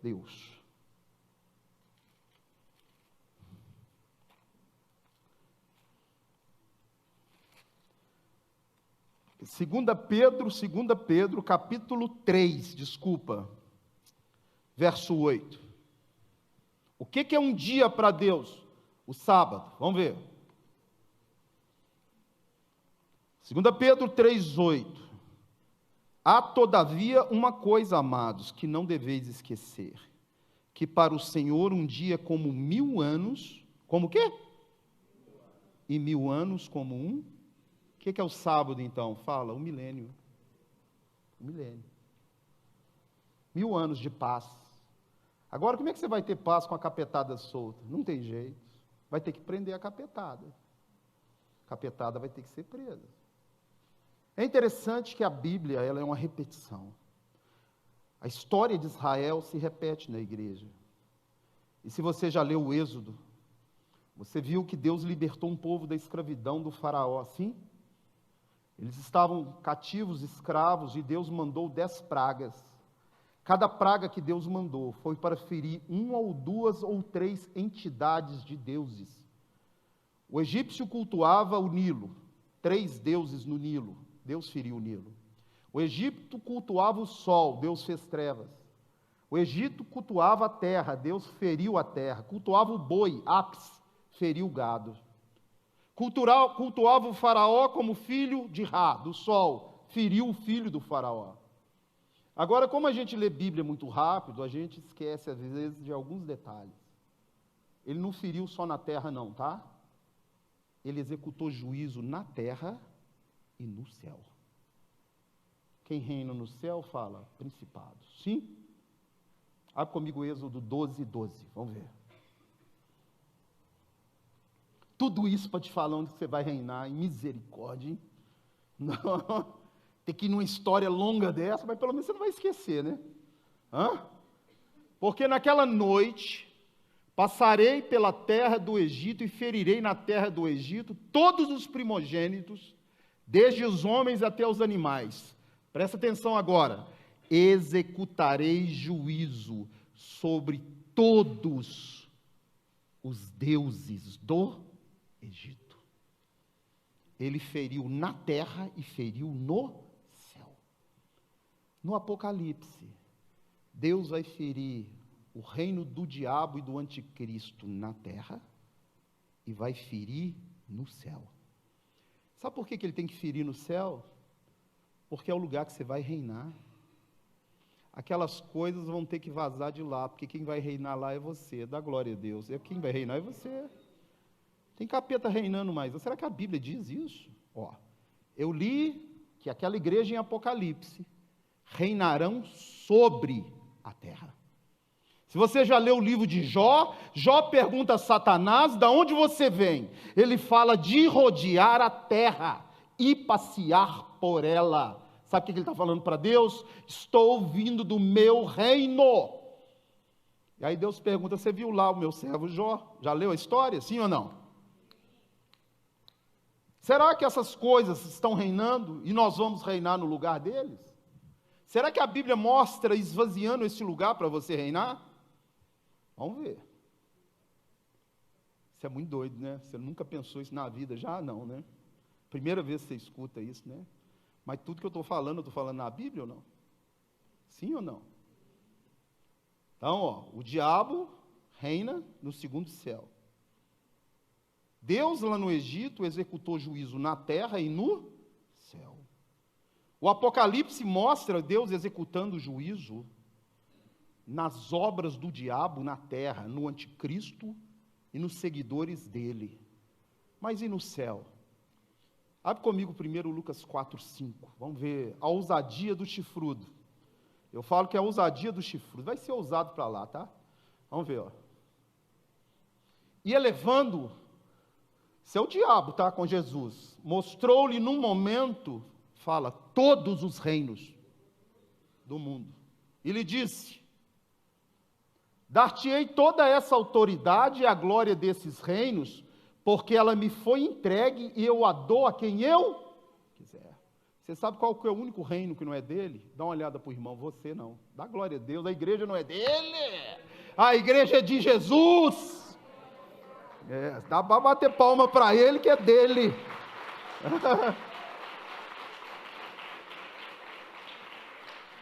Deus. Segunda Pedro, capítulo 3, verso 8. O que é um dia para Deus? O sábado, vamos ver. 2 Pedro 3,8. Há, todavia, uma coisa, amados, que não deveis esquecer, que para o Senhor um dia como 1000 anos, como o quê? E 1000 anos como um? O que é o sábado, então? Fala, um milênio. Um milênio. 1000 anos de paz. Agora, como é que você vai ter paz com a capetada solta? Não tem jeito. Vai ter que prender a capetada. A capetada vai ter que ser presa. É interessante que a Bíblia, ela é uma repetição. A história de Israel se repete na igreja. E se você já leu o Êxodo, você viu que Deus libertou um povo da escravidão do faraó, assim? Eles estavam cativos, escravos, e Deus mandou 10 pragas. Cada praga que Deus mandou foi para ferir 1 ou 2 ou 3 entidades de deuses. O egípcio cultuava o Nilo, 3 deuses no Nilo, Deus feriu o Nilo. O Egito cultuava o sol, Deus fez trevas. O Egito cultuava a terra, Deus feriu a terra. Cultuava o boi, Apis, feriu o gado. Cultuava o faraó como filho de Ra, do sol, feriu o filho do faraó. Agora, como a gente lê Bíblia muito rápido, a gente esquece, às vezes, de alguns detalhes. Ele não feriu só na terra, não, tá? Ele executou juízo na terra e no céu. Quem reina no céu fala principados. Sim? Abre comigo Êxodo 12:12. Vamos ver. Tudo isso para te falar onde você vai reinar, em misericórdia, hein? Não. Tem que ir numa história longa dessa, mas pelo menos você não vai esquecer, né? Porque naquela noite, passarei pela terra do Egito e ferirei na terra do Egito todos os primogênitos, desde os homens até os animais. Presta atenção agora. Executarei juízo sobre todos os deuses do Egito. Ele feriu na terra e feriu no céu. No Apocalipse, Deus vai ferir o reino do diabo e do anticristo na terra e vai ferir no céu. Sabe por que ele tem que ferir no céu? Porque é o lugar que você vai reinar. Aquelas coisas vão ter que vazar de lá, porque quem vai reinar lá é você, dá glória a Deus. Quem vai reinar é você. Tem capeta reinando mais. Será que a Bíblia diz isso? Eu li que aquela igreja em Apocalipse reinarão sobre a terra. Se você já leu o livro de Jó, Jó pergunta a Satanás, de onde você vem? Ele fala de rodear a terra e passear por ela. Sabe o que ele está falando para Deus? Estou vindo do meu reino. E aí Deus pergunta, você viu lá o meu servo Jó? Já leu a história, sim ou não? Será que essas coisas estão reinando e nós vamos reinar no lugar deles? Será que a Bíblia mostra esvaziando esse lugar para você reinar? Vamos ver. Isso é muito doido, né? Você nunca pensou isso na vida? Já não, né? Primeira vez que você escuta isso, né? Mas tudo que eu estou falando na Bíblia ou não? Sim ou não? Então, o diabo reina no segundo céu. Deus lá no Egito executou juízo na terra e no céu. O Apocalipse mostra Deus executando juízo nas obras do diabo na terra, no anticristo e nos seguidores dele. Mas e no céu? Abre comigo primeiro Lucas 4:5. Vamos ver a ousadia do chifrudo. Eu falo que é a ousadia do chifrudo. Vai ser ousado para lá, tá? Vamos ver, E elevando, isso é o diabo, tá? Com Jesus. Mostrou-lhe num momento, fala, todos os reinos do mundo. E lhe disse, dar-te-ei toda essa autoridade e a glória desses reinos, porque ela me foi entregue e eu a dou a quem eu quiser. Você sabe qual que é o único reino que não é dele? Dá uma olhada para o irmão, você não. Dá glória a Deus, a igreja não é dele. A igreja é de Jesus. Dá para bater palma para ele que é dele.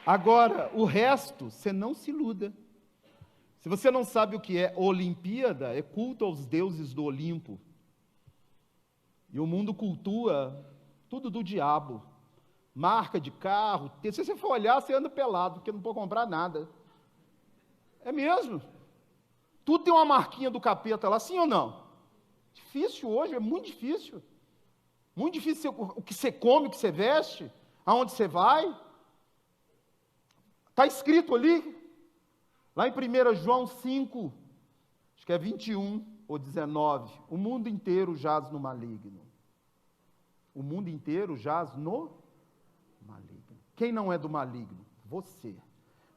Agora, o resto, você não se iluda. Se você não sabe o que é Olimpíada, é culto aos deuses do Olimpo. E o mundo cultua tudo do diabo. Marca de carro, se você for olhar, você anda pelado, porque não pode comprar nada. É mesmo? Tudo tem uma marquinha do capeta lá, sim ou não? Difícil hoje, é muito difícil. Muito difícil o que você come, o que você veste, aonde você vai. Está escrito ali, lá em 1 João 5, acho que é 21 ou 19, o mundo inteiro jaz no maligno. O mundo inteiro jaz no maligno. Quem não é do maligno? Você.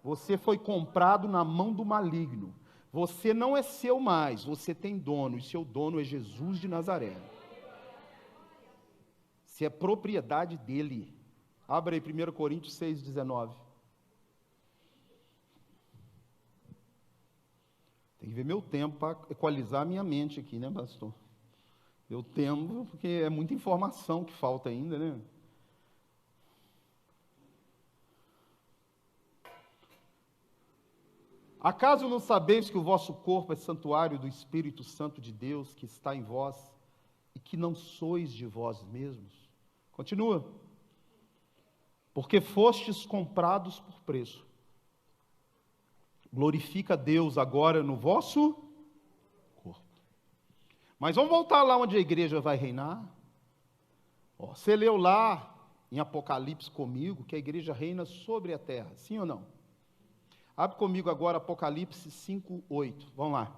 Você foi comprado na mão do maligno. Você não é seu mais, você tem dono, e seu dono é Jesus de Nazaré. Você é propriedade dele. Abre aí 1 Coríntios 6,19. Tem que ver meu tempo para equalizar a minha mente aqui, né, pastor? Meu tempo, porque é muita informação que falta ainda, né? Acaso não sabeis que o vosso corpo é santuário do Espírito Santo de Deus que está em vós e que não sois de vós mesmos? Continua. Porque fostes comprados por preço. Glorifica a Deus agora no vosso corpo. Mas vamos voltar lá onde a igreja vai reinar. Você leu lá em Apocalipse comigo que a igreja reina sobre a terra, sim ou não? Abre comigo agora Apocalipse 5:8. Vamos lá.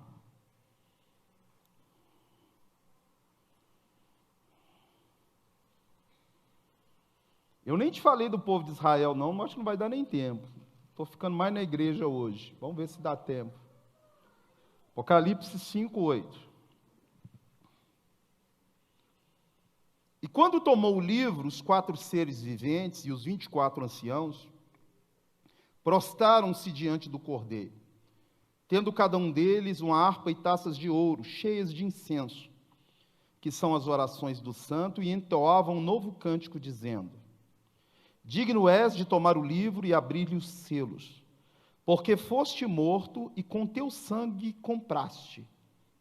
Eu nem te falei do povo de Israel, não, mas acho que não vai dar nem tempo. Estou ficando mais na igreja hoje. Vamos ver se dá tempo. Apocalipse 5:8. E quando tomou o livro, os 4 seres viventes e os 24 anciãos prostaram-se diante do Cordeiro, tendo cada um deles uma harpa e taças de ouro, cheias de incenso, que são as orações do santo, e entoavam um novo cântico, dizendo: Digno és de tomar o livro e abrir-lhe os selos, porque foste morto e com teu sangue compraste.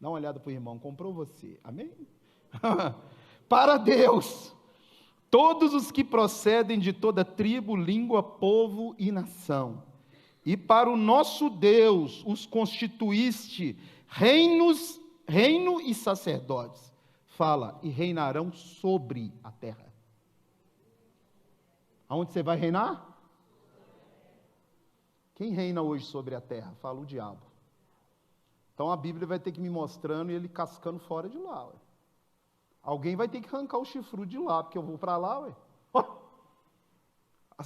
Dá uma olhada para o irmão, comprou você, amém? Para Deus, todos os que procedem de toda tribo, língua, povo e nação. E para o nosso Deus os constituíste reino e sacerdotes. Fala, e reinarão sobre a terra. Aonde você vai reinar? Quem reina hoje sobre a terra? Fala o diabo. Então a Bíblia vai ter que me mostrando e ele cascando fora de lá. Ué. Alguém vai ter que arrancar o chifrudo de lá, porque eu vou para lá. Ué.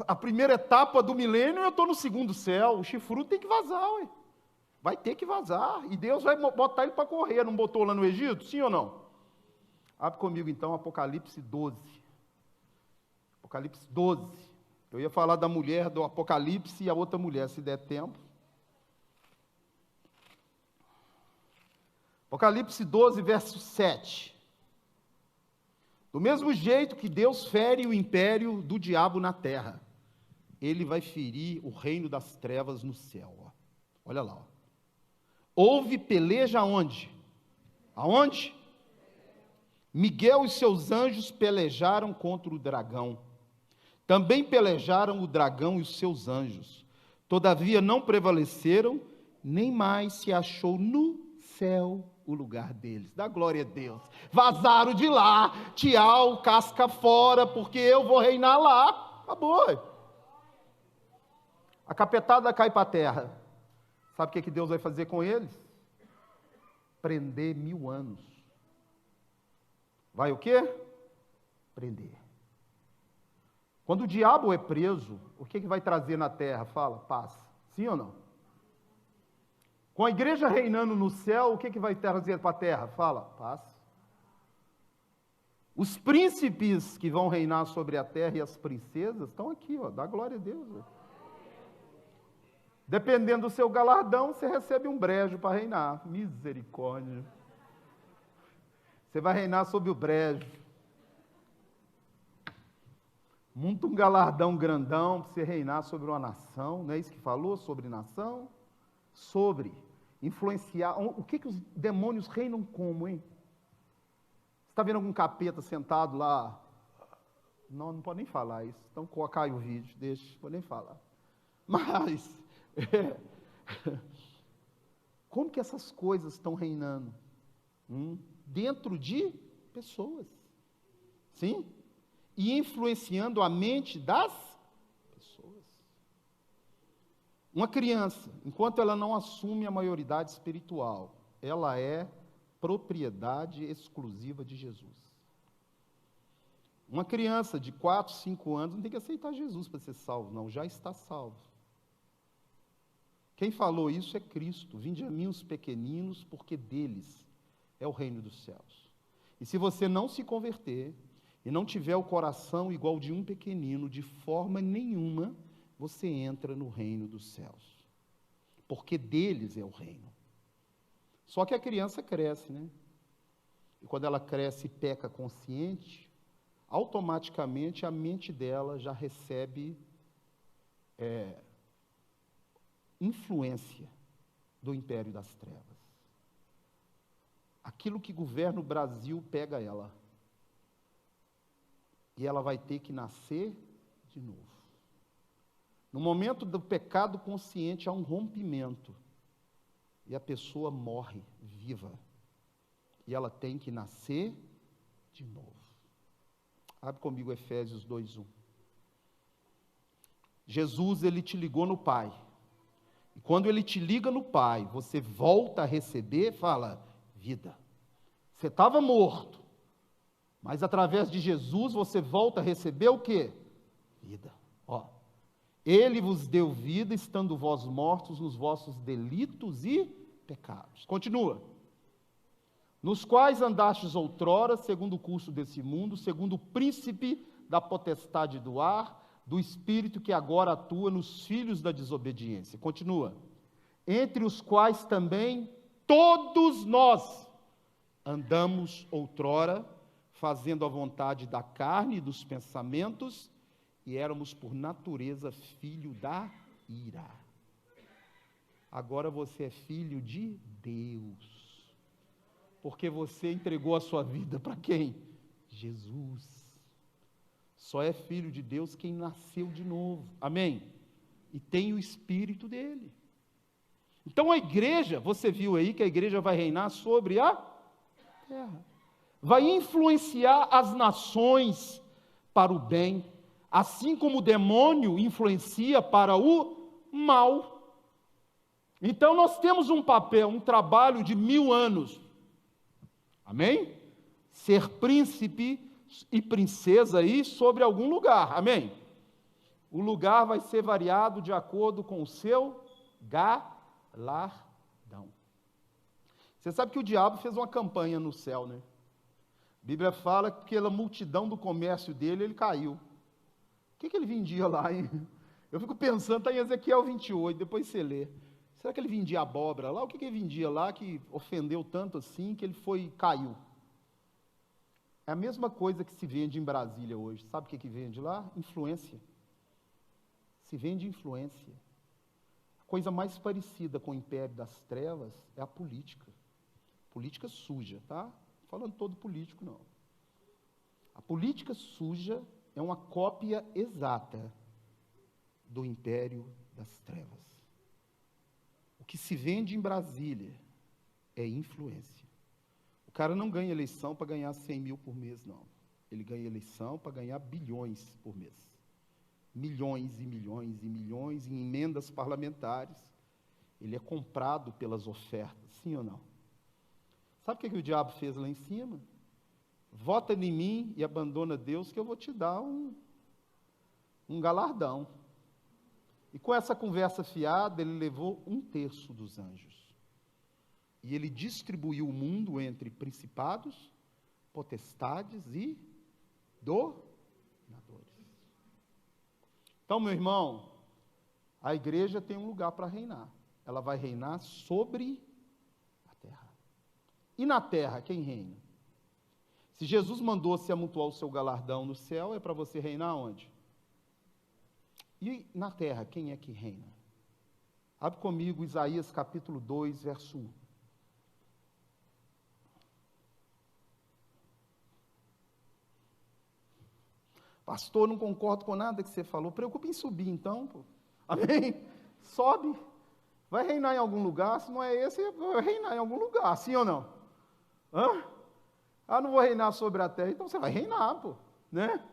A primeira etapa do milênio, eu estou no segundo céu. O chifrudo tem que vazar. Ué. Vai ter que vazar. E Deus vai botar ele para correr. Não botou lá no Egito? Sim ou não? Abre comigo então Apocalipse 12. Apocalipse 12. Eu ia falar da mulher do Apocalipse e a outra mulher, se der tempo. Apocalipse 12, verso 7. Do mesmo jeito que Deus fere o império do diabo na terra, ele vai ferir o reino das trevas no céu. Ó. Olha lá. Ó. Houve peleja aonde? Aonde? Miguel e seus anjos pelejaram contra o dragão. Também pelejaram o dragão e os seus anjos. Todavia não prevaleceram, nem mais se achou no céu o lugar deles. Dá glória a Deus. Vazaram de lá. Tchau, casca fora, porque eu vou reinar lá. Acabou. A capetada cai para a terra. Sabe o que Deus vai fazer com eles? Prender 1000 anos. Vai o quê? Prender. Quando o diabo é preso, o que vai trazer na terra? Fala, paz. Sim ou não? Com a igreja reinando no céu, o que vai trazer para a terra? Fala, paz. Os príncipes que vão reinar sobre a terra e as princesas estão aqui, ó, dá glória a Deus. Ó. Dependendo do seu galardão, você recebe um brejo para reinar. Misericórdia. Você vai reinar sob o brejo. Muito um galardão grandão para você reinar sobre uma nação, não é isso que falou? Sobre nação? Sobre influenciar. O que os demônios reinam como, hein? Você está vendo algum capeta sentado lá Não, não pode nem falar isso. Então cai o vídeo, deixa, não vou nem falar. Mas, como que essas coisas estão reinando? Dentro de pessoas. Sim? E influenciando a mente das pessoas. Uma criança, enquanto ela não assume a maioridade espiritual, ela é propriedade exclusiva de Jesus. Uma criança de 4, 5 anos não tem que aceitar Jesus para ser salvo, não, já está salvo. Quem falou isso é Cristo. Vinde a mim os pequeninos, porque deles é o reino dos céus. E se você não se converter, e não tiver o coração igual de um pequenino, de forma nenhuma, você entra no reino dos céus. Porque deles é o reino. Só que a criança cresce, né? E quando ela cresce e peca consciente, automaticamente a mente dela já recebe influência do império das trevas. Aquilo que governa o Brasil pega ela. E ela vai ter que nascer de novo. No momento do pecado consciente, há um rompimento. E a pessoa morre viva. E ela tem que nascer de novo. Abre comigo Efésios 2:1. Jesus, ele te ligou no Pai. E quando ele te liga no Pai, você volta a receber, fala, vida. Você estava morto. Mas através de Jesus, você volta a receber o quê? Vida. Ó. Ele vos deu vida, estando vós mortos nos vossos delitos e pecados. Continua. Nos quais andastes outrora, segundo o curso desse mundo, segundo o príncipe da potestade do ar, do espírito que agora atua nos filhos da desobediência. Continua. Entre os quais também todos nós andamos outrora, fazendo a vontade da carne e dos pensamentos, e éramos por natureza filho da ira. Agora você é filho de Deus, porque você entregou a sua vida para quem? Jesus. Só é filho de Deus quem nasceu de novo, amém? E tem o Espírito dele. Então a igreja, você viu aí que a igreja vai reinar sobre a terra. Vai influenciar as nações para o bem, assim como o demônio influencia para o mal. Então nós temos um papel, um trabalho de 1000 anos. Amém? Ser príncipe e princesa aí sobre algum lugar. Amém? O lugar vai ser variado de acordo com o seu galardão. Você sabe que o diabo fez uma campanha no céu, né? A Bíblia fala que pela multidão do comércio dele, ele caiu. O que ele vendia lá, hein? Eu fico pensando, está em Ezequiel 28, depois você lê. Será que ele vendia abóbora lá? O que ele vendia lá que ofendeu tanto assim que ele caiu? É a mesma coisa que se vende em Brasília hoje. Sabe o que vende lá? Influência. Se vende influência. A coisa mais parecida com o império das trevas é a política. Política suja, tá? Falando todo político, não. A política suja é uma cópia exata do império das trevas. O que se vende em Brasília é influência. O cara não ganha eleição para ganhar 100 mil por mês, não. Ele ganha eleição para ganhar bilhões por mês. Milhões e milhões e milhões em emendas parlamentares. Ele é comprado pelas ofertas, sim ou não? Sabe o que o diabo fez lá em cima? Vota em mim e abandona Deus que eu vou te dar um galardão. E com essa conversa fiada, ele levou 1/3 dos anjos. E ele distribuiu o mundo entre principados, potestades e dominadores. Então, meu irmão, a igreja tem um lugar para reinar. Ela vai reinar sobre a terra. E na terra, quem reina? Se Jesus mandou se amontoar o seu galardão no céu, é para você reinar onde? E na terra, quem é que reina? Abre comigo Isaías capítulo 2, verso 1. Pastor, não concordo com nada que você falou. Preocupe em subir, então. Pô. Amém? Sobe. Vai reinar em algum lugar. Se não é esse, vai reinar em algum lugar. Sim ou não? Hã? Ah, não vou reinar sobre a terra. Então você vai reinar, pô. Né?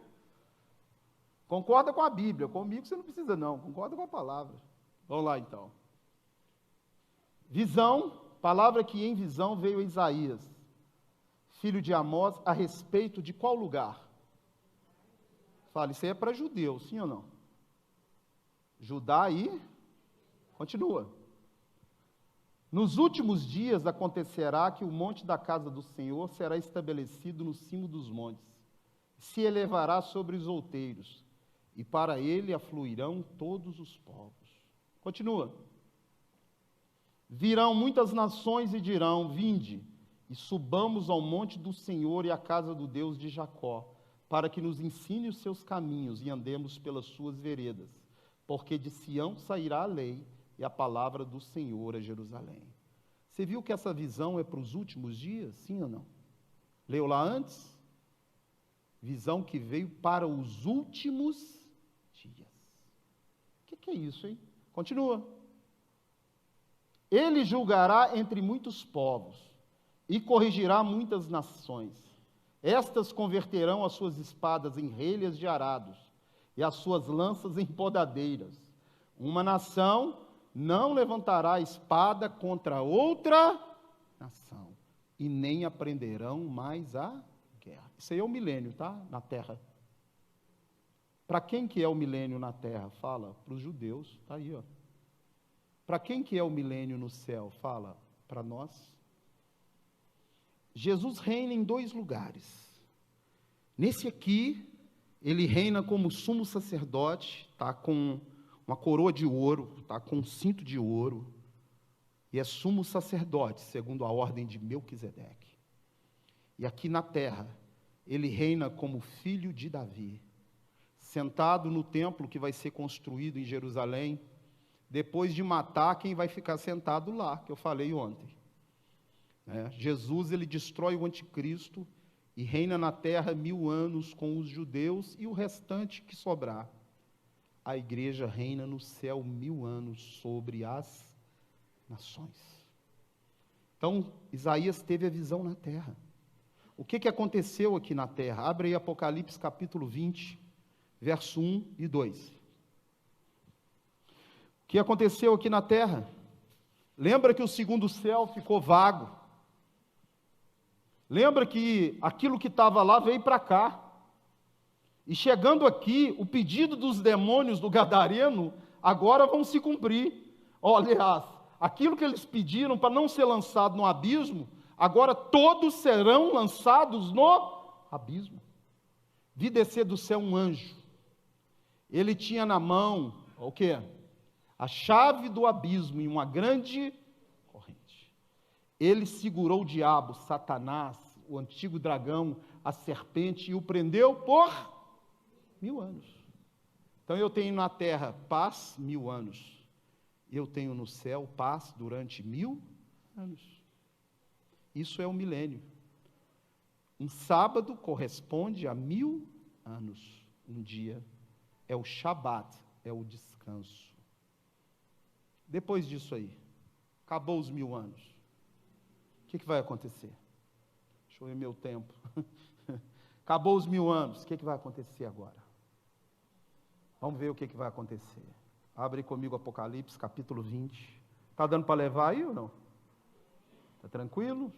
Concorda com a Bíblia. Comigo você não precisa, não. Concorda com a palavra. Vamos lá, então. Visão. Palavra que em visão veio Isaías, filho de Amós, a respeito de qual lugar? Fala, isso aí é para judeus, sim ou não? Judá aí, continua. Nos últimos dias acontecerá que o monte da casa do Senhor será estabelecido no cimo dos montes, se elevará sobre os outeiros, e para ele afluirão todos os povos. Continua. Virão muitas nações e dirão, vinde, e subamos ao monte do Senhor e à casa do Deus de Jacó, para que nos ensine os seus caminhos e andemos pelas suas veredas, porque de Sião sairá a lei e a palavra do Senhor a Jerusalém. Você viu que essa visão é para os últimos dias, sim ou não? Leu lá antes? Visão que veio para os últimos dias. O que é isso, hein? Continua. Ele julgará entre muitos povos e corrigirá muitas nações. Estas converterão as suas espadas em relhas de arados e as suas lanças em podadeiras. Uma nação não levantará espada contra outra nação e nem aprenderão mais a guerra. Isso aí é o milênio, tá? Na terra. Para quem que é o milênio na terra? Fala, para os judeus, está aí, ó. Para quem que é o milênio no céu? Fala, para nós. Jesus reina em 2 lugares. Nesse aqui, ele reina como sumo sacerdote, está com uma coroa de ouro, está com um cinto de ouro, e é sumo sacerdote, segundo a ordem de Melquisedeque. E aqui na terra, ele reina como filho de Davi, sentado no templo que vai ser construído em Jerusalém, depois de matar quem vai ficar sentado lá, que eu falei ontem. Jesus, ele destrói o anticristo e reina na terra 1000 anos com os judeus e o restante que sobrar. A igreja reina no céu 1000 anos sobre as nações. Então, Isaías teve a visão na terra. O que aconteceu aqui na terra? Abre aí Apocalipse capítulo 20, verso 1 e 2. O que aconteceu aqui na terra? Lembra que o segundo céu ficou vago? Lembra que aquilo que estava lá veio para cá? E chegando aqui, o pedido dos demônios do Gadareno, agora vão se cumprir. Aliás, aquilo que eles pediram para não ser lançado no abismo, agora todos serão lançados no abismo. Vi descer do céu um anjo. Ele tinha na mão, o quê? A chave do abismo e uma grande corrente. Ele segurou o diabo, Satanás, o antigo dragão, a serpente, e o prendeu por 1000 anos. Então eu tenho na terra paz 1000 anos. Eu tenho no céu paz durante 1000 anos. Isso é o milênio. Um sábado corresponde a 1000 anos. Um dia é o Shabat, é o descanso. Depois disso aí, acabou os 1000 anos. O que vai acontecer? Deixa eu ver meu tempo. Acabou os 1000 anos, o que vai acontecer agora? Vamos ver o que vai acontecer. Abre comigo Apocalipse, capítulo 20. Está dando para levar aí ou não? Está tranquilo?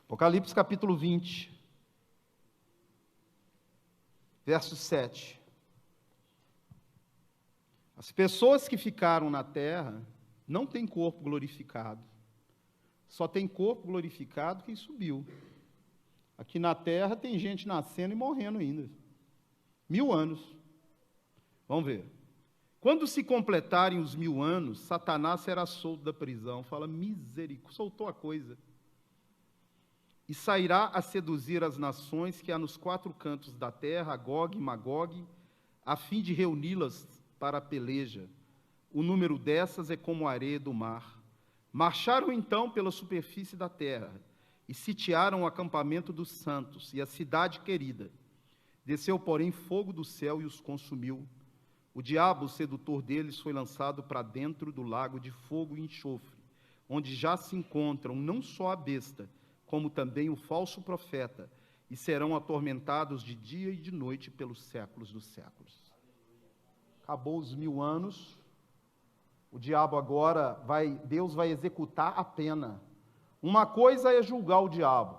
Apocalipse, capítulo 20, verso 7. As pessoas que ficaram na terra não têm corpo glorificado. Só tem corpo glorificado quem subiu. Aqui na terra tem gente nascendo e morrendo ainda. 1000 anos. Vamos ver. Quando se completarem os 1000 anos, Satanás será solto da prisão. Fala, misericórdia, soltou a coisa. E sairá a seduzir as nações que há nos 4 cantos da terra, Gog e Magog, a fim de reuni-las para a peleja. O número dessas é como a areia do mar. Marcharam então pela superfície da terra, e sitiaram o acampamento dos santos e a cidade querida. Desceu, porém, fogo do céu e os consumiu. O diabo, o sedutor deles, foi lançado para dentro do lago de fogo e enxofre, onde já se encontram não só a besta, como também o falso profeta, e serão atormentados de dia e de noite pelos séculos dos séculos. Acabou os 1000 anos, o diabo agora Deus vai executar a pena. Uma coisa é julgar o diabo.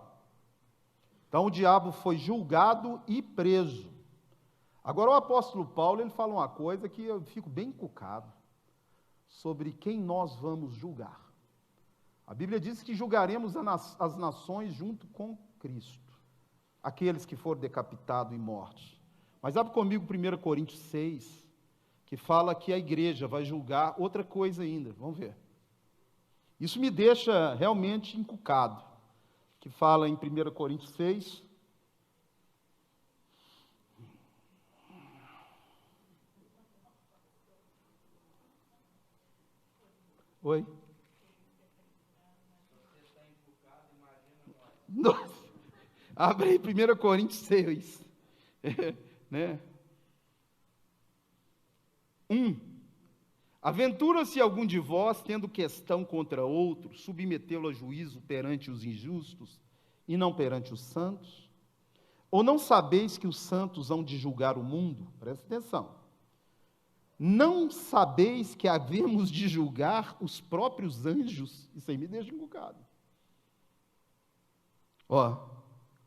Então o diabo foi julgado e preso. Agora o apóstolo Paulo, ele fala uma coisa que eu fico bem encucado, sobre quem nós vamos julgar. A Bíblia diz que julgaremos as nações junto com Cristo, aqueles que foram decapitados e mortos. Mas abre comigo 1 Coríntios 6, que fala que a igreja vai julgar outra coisa ainda, vamos ver. Isso me deixa realmente encucado, que fala em 1 Coríntios 6, oi? Nossa, abre aí 1 Coríntios 6, né? 1. Aventura-se algum de vós, tendo questão contra outro, submetê-lo a juízo perante os injustos e não perante os santos? Ou não sabeis que os santos hão de julgar o mundo? Presta atenção. Não sabeis que havemos de julgar os próprios anjos? Isso aí me deixa encucado. Ó,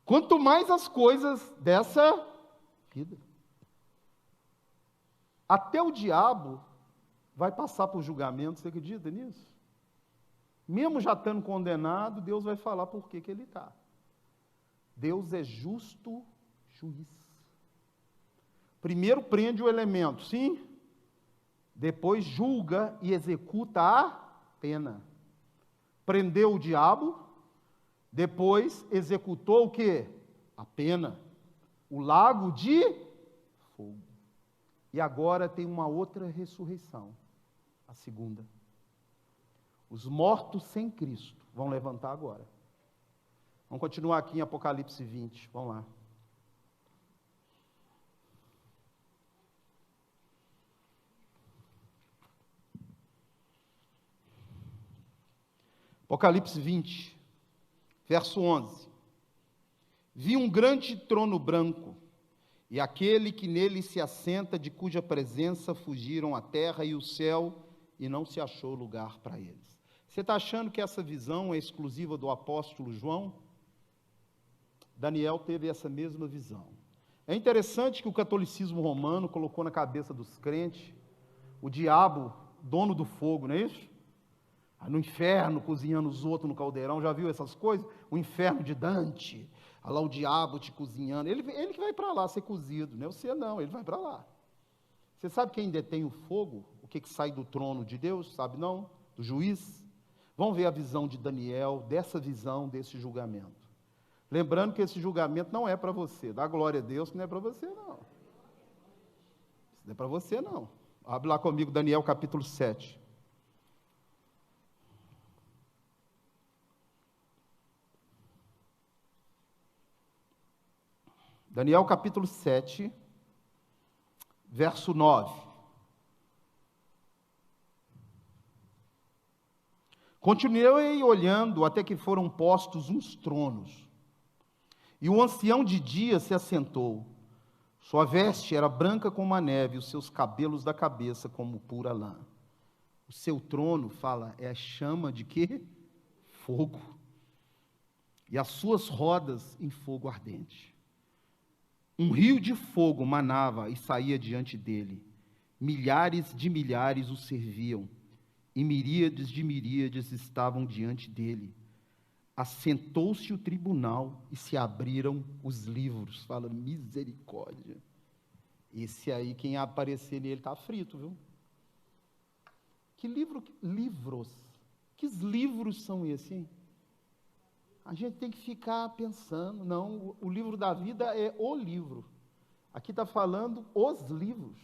quanto mais as coisas dessa vida. Até o diabo vai passar por julgamento, você acredita nisso? Mesmo já estando condenado, Deus vai falar por que ele está. Deus é justo juiz. Primeiro prende o elemento, sim? Depois julga e executa a pena. Prendeu o diabo, depois executou o quê? A pena. O lago de fogo. E agora tem uma outra ressurreição, a segunda. Os mortos sem Cristo vão levantar agora. Vamos continuar aqui em Apocalipse 20, vamos lá. Apocalipse 20, verso 11. Vi um grande trono branco, e aquele que nele se assenta, de cuja presença fugiram a terra e o céu, e não se achou lugar para eles. Você está achando que essa visão é exclusiva do apóstolo João? Daniel teve essa mesma visão. É interessante que o catolicismo romano colocou na cabeça dos crentes o diabo, dono do fogo, não é isso? No inferno, cozinhando os outros no caldeirão, já viu essas coisas? O inferno de Dante, lá o diabo te cozinhando, ele que vai para lá ser cozido, não é você não, ele vai para lá. Você sabe quem detém o fogo? O que sai do trono de Deus? Sabe não? Do juiz? Vamos ver a visão de Daniel, dessa visão, desse julgamento. Lembrando que esse julgamento não é para você, dá glória a Deus que não é para você não. Isso não é para você não. Abre lá comigo Daniel capítulo 7. Daniel capítulo 7, verso 9. Continuei olhando até que foram postos uns tronos, e o ancião de dia se assentou. Sua veste era branca como a neve, os seus cabelos da cabeça como pura lã. O seu trono, fala, é a chama de quê? Fogo. E as suas rodas em fogo ardente. Um rio de fogo manava e saía diante dele. Milhares de milhares o serviam, e miríades de miríades estavam diante dele. Assentou-se o tribunal e se abriram os livros. Fala, misericórdia. Esse aí, quem aparecer nele, está frito, viu? Que livros? Que livros são esses, hein? A gente tem que ficar pensando, não, o livro da vida é o livro. Aqui está falando os livros.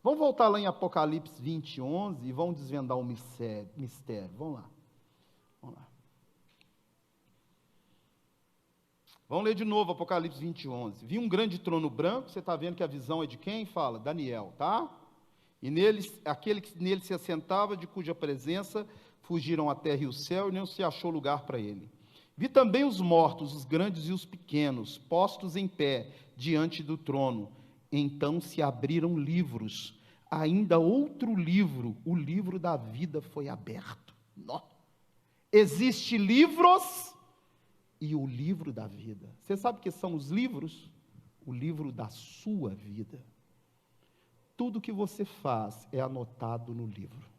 Vamos voltar lá em Apocalipse 20, 11 e vamos desvendar o mistério. Vamos lá. Vamos lá. Vamos ler de novo Apocalipse 20:11. Vi um grande trono branco, você está vendo que a visão é de quem? Fala, Daniel, tá? E aquele que nele se assentava, de cuja presença fugiram a terra e o céu, e não se achou lugar para ele. Vi também os mortos, os grandes e os pequenos, postos em pé diante do trono. Então se abriram livros, ainda outro livro, o livro da vida foi aberto. Existem livros e o livro da vida. Você sabe o que são os livros? O livro da sua vida. Tudo que você faz é anotado no livro.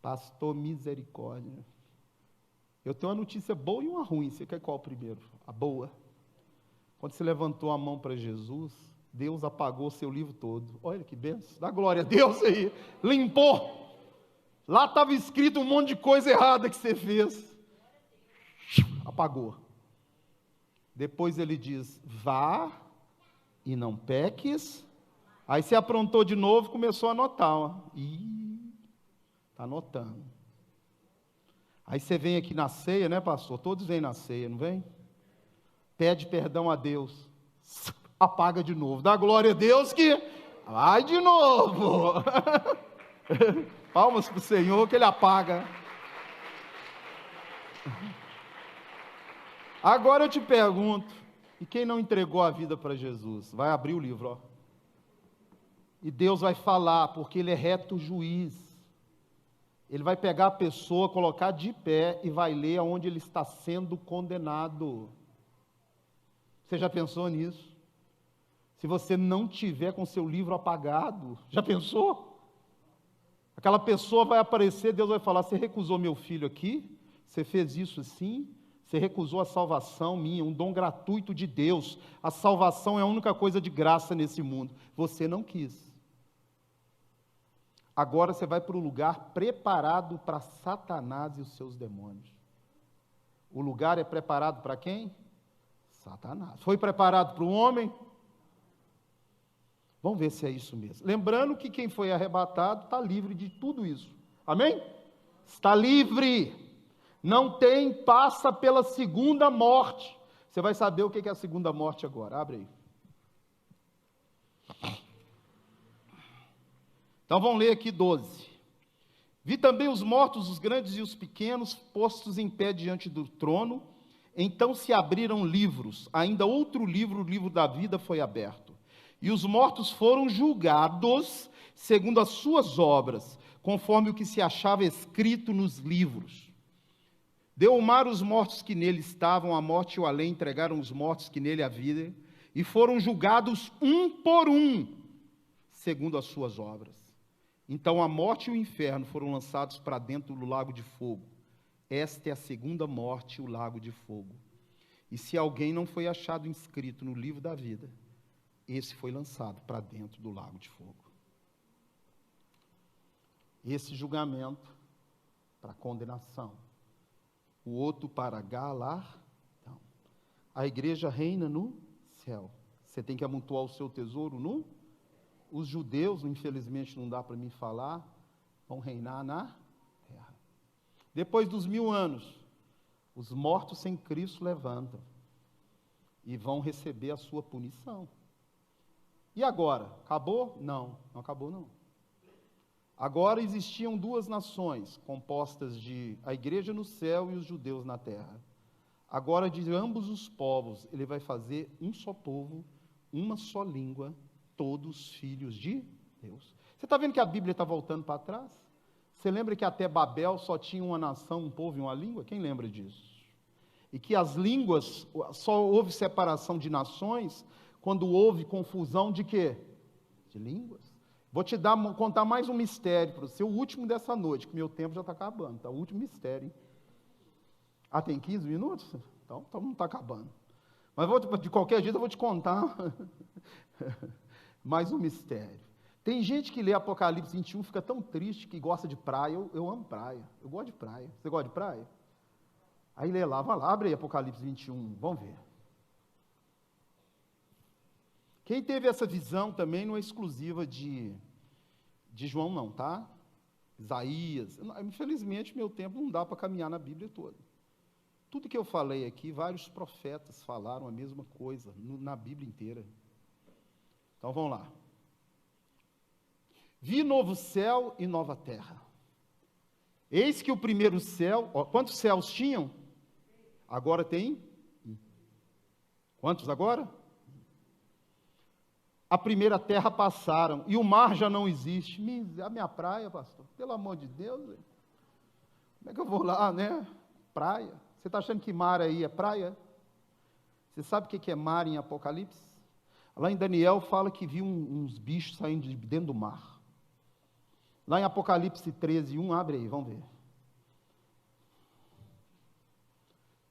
Pastor, misericórdia. Eu tenho uma notícia boa e uma ruim. Você quer qual primeiro? A boa. Quando você levantou a mão para Jesus, Deus apagou o seu livro todo. Olha que benção. Dá glória a Deus aí. Limpou. Lá estava escrito um monte de coisa errada que você fez. Apagou. Depois ele diz, vá e não peques. Aí você aprontou de novo, começou a anotar. Está anotando. Aí você vem aqui na ceia, né, pastor? Todos vêm na ceia, não vem? Pede perdão a Deus. Apaga de novo. Dá glória a Deus que vai de novo. Palmas para o Senhor que Ele apaga. Agora eu te pergunto, e quem não entregou a vida para Jesus? Vai abrir o livro, ó. E Deus vai falar, porque Ele é reto juiz. Ele vai pegar a pessoa, colocar de pé e vai ler aonde ele está sendo condenado. Você já pensou nisso? Se você não tiver com seu livro apagado, já pensou? Aquela pessoa vai aparecer, Deus vai falar, você recusou meu filho aqui? Você fez isso assim? Você recusou a salvação minha, um dom gratuito de Deus. A salvação é a única coisa de graça nesse mundo. Você não quis. Agora você vai para o lugar preparado para Satanás e os seus demônios. O lugar é preparado para quem? Satanás. Foi preparado para o homem? Vamos ver se é isso mesmo. Lembrando que quem foi arrebatado está livre de tudo isso. Amém? Está livre. Não tem, passa pela segunda morte. Você vai saber o que é a segunda morte agora. Abre aí. Então vamos ler aqui 12. Vi também os mortos, os grandes e os pequenos, postos em pé diante do trono. Então se abriram livros. Ainda outro livro, o livro da vida, foi aberto. E os mortos foram julgados segundo as suas obras, conforme o que se achava escrito nos livros. Deu o mar os mortos que nele estavam, a morte e o além entregaram os mortos que nele havia, e foram julgados um por um, segundo as suas obras. Então a morte e o inferno foram lançados para dentro do lago de fogo. Esta é a segunda morte, o lago de fogo. E se alguém não foi achado inscrito no livro da vida, esse foi lançado para dentro do lago de fogo. Esse julgamento para condenação. O outro para galardão. A igreja reina no céu. Você tem que amontoar o seu tesouro no... Os judeus, infelizmente não dá para mim falar, vão reinar na terra. Depois dos 1000 anos, os mortos sem Cristo levantam e vão receber a sua punição. E agora? Acabou? Não, não acabou não. Agora existiam duas nações, compostas de a igreja no céu e os judeus na terra. Agora, de ambos os povos, ele vai fazer um só povo, uma só língua, todos filhos de Deus. Você está vendo que a Bíblia está voltando para trás? Você lembra que até Babel só tinha uma nação, um povo e uma língua? Quem lembra disso? E que as línguas, só houve separação de nações quando houve confusão de quê? De línguas. Vou te contar mais um mistério para você, o último dessa noite, que meu tempo já está acabando, tá? O último mistério, hein? Ah, tem 15 minutos? Então não está acabando. Mas de qualquer jeito eu vou te contar mais um mistério. Tem gente que lê Apocalipse 21, fica tão triste que gosta de praia. Eu amo praia, eu gosto de praia. Você gosta de praia? Aí lê lá, vai lá, abre aí Apocalipse 21, vamos ver. Quem teve essa visão também não é exclusiva de João não, tá? Isaías. Infelizmente, meu tempo não dá para caminhar na Bíblia toda. Tudo que eu falei aqui, vários profetas falaram a mesma coisa, na Bíblia inteira. Então vamos lá. Vi novo céu e nova terra. Eis que o primeiro céu, quantos céus tinham? Agora tem? Quantos agora? A primeira terra passaram, e o mar já não existe. A minha praia, pastor, pelo amor de Deus, como é que eu vou lá, né? Praia. Você está achando que mar aí é praia? Você sabe o que é mar em Apocalipse? Lá em Daniel fala que viu uns bichos saindo de dentro do mar. Lá em Apocalipse 13, 1, abre aí, vamos ver.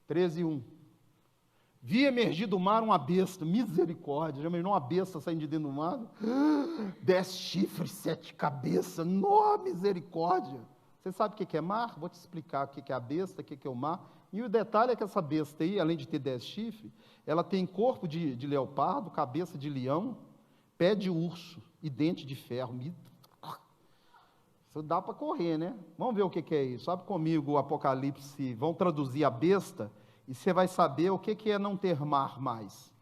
13, 1. Vi emergir do mar uma besta, misericórdia, já imaginou uma besta saindo de dentro do mar? 10 chifres, 7 cabeças, misericórdia. Você sabe o que é mar? Vou te explicar o que é a besta, o que é o mar. E o detalhe é que essa besta aí, além de ter 10 chifres, ela tem corpo de leopardo, cabeça de leão, pé de urso e dente de ferro. Isso dá para correr, né? Vamos ver o que é isso. Abre comigo o Apocalipse, vão traduzir a besta, e você vai saber o que é não ter mar mais.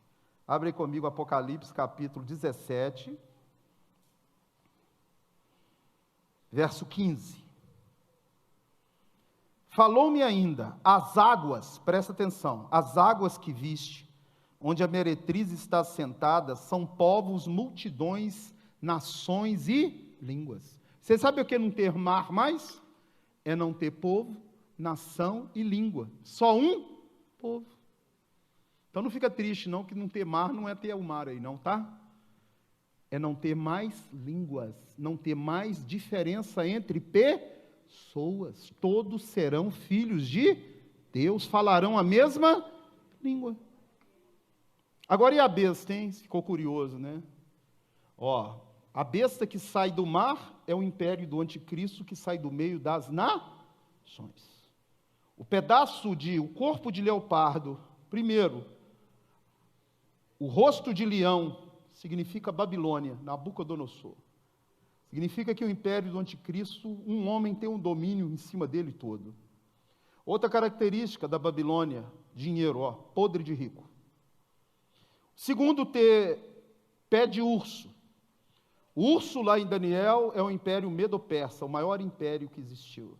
Abre comigo Apocalipse, capítulo 17, verso 15. Falou-me ainda, as águas, presta atenção, as águas que viste, onde a meretriz está sentada, são povos, multidões, nações e línguas. Você sabe o que é não ter mar mais? É não ter povo, nação e língua. Só um povo. Então não fica triste não, que não ter mar não é ter o mar aí não, tá? É não ter mais línguas, não ter mais diferença entre pessoas. Todos serão filhos de Deus, falarão a mesma língua. Agora e a besta, hein? Ficou curioso, né? A besta que sai do mar é o império do anticristo que sai do meio das nações. O corpo de leopardo, primeiro, o rosto de leão, significa Babilônia, Nabucodonosor. Significa que o império do anticristo, um homem tem um domínio em cima dele todo. Outra característica da Babilônia, dinheiro, podre de rico. Segundo, ter pé de urso. O urso lá em Daniel é o império medo-persa, o maior império que existiu.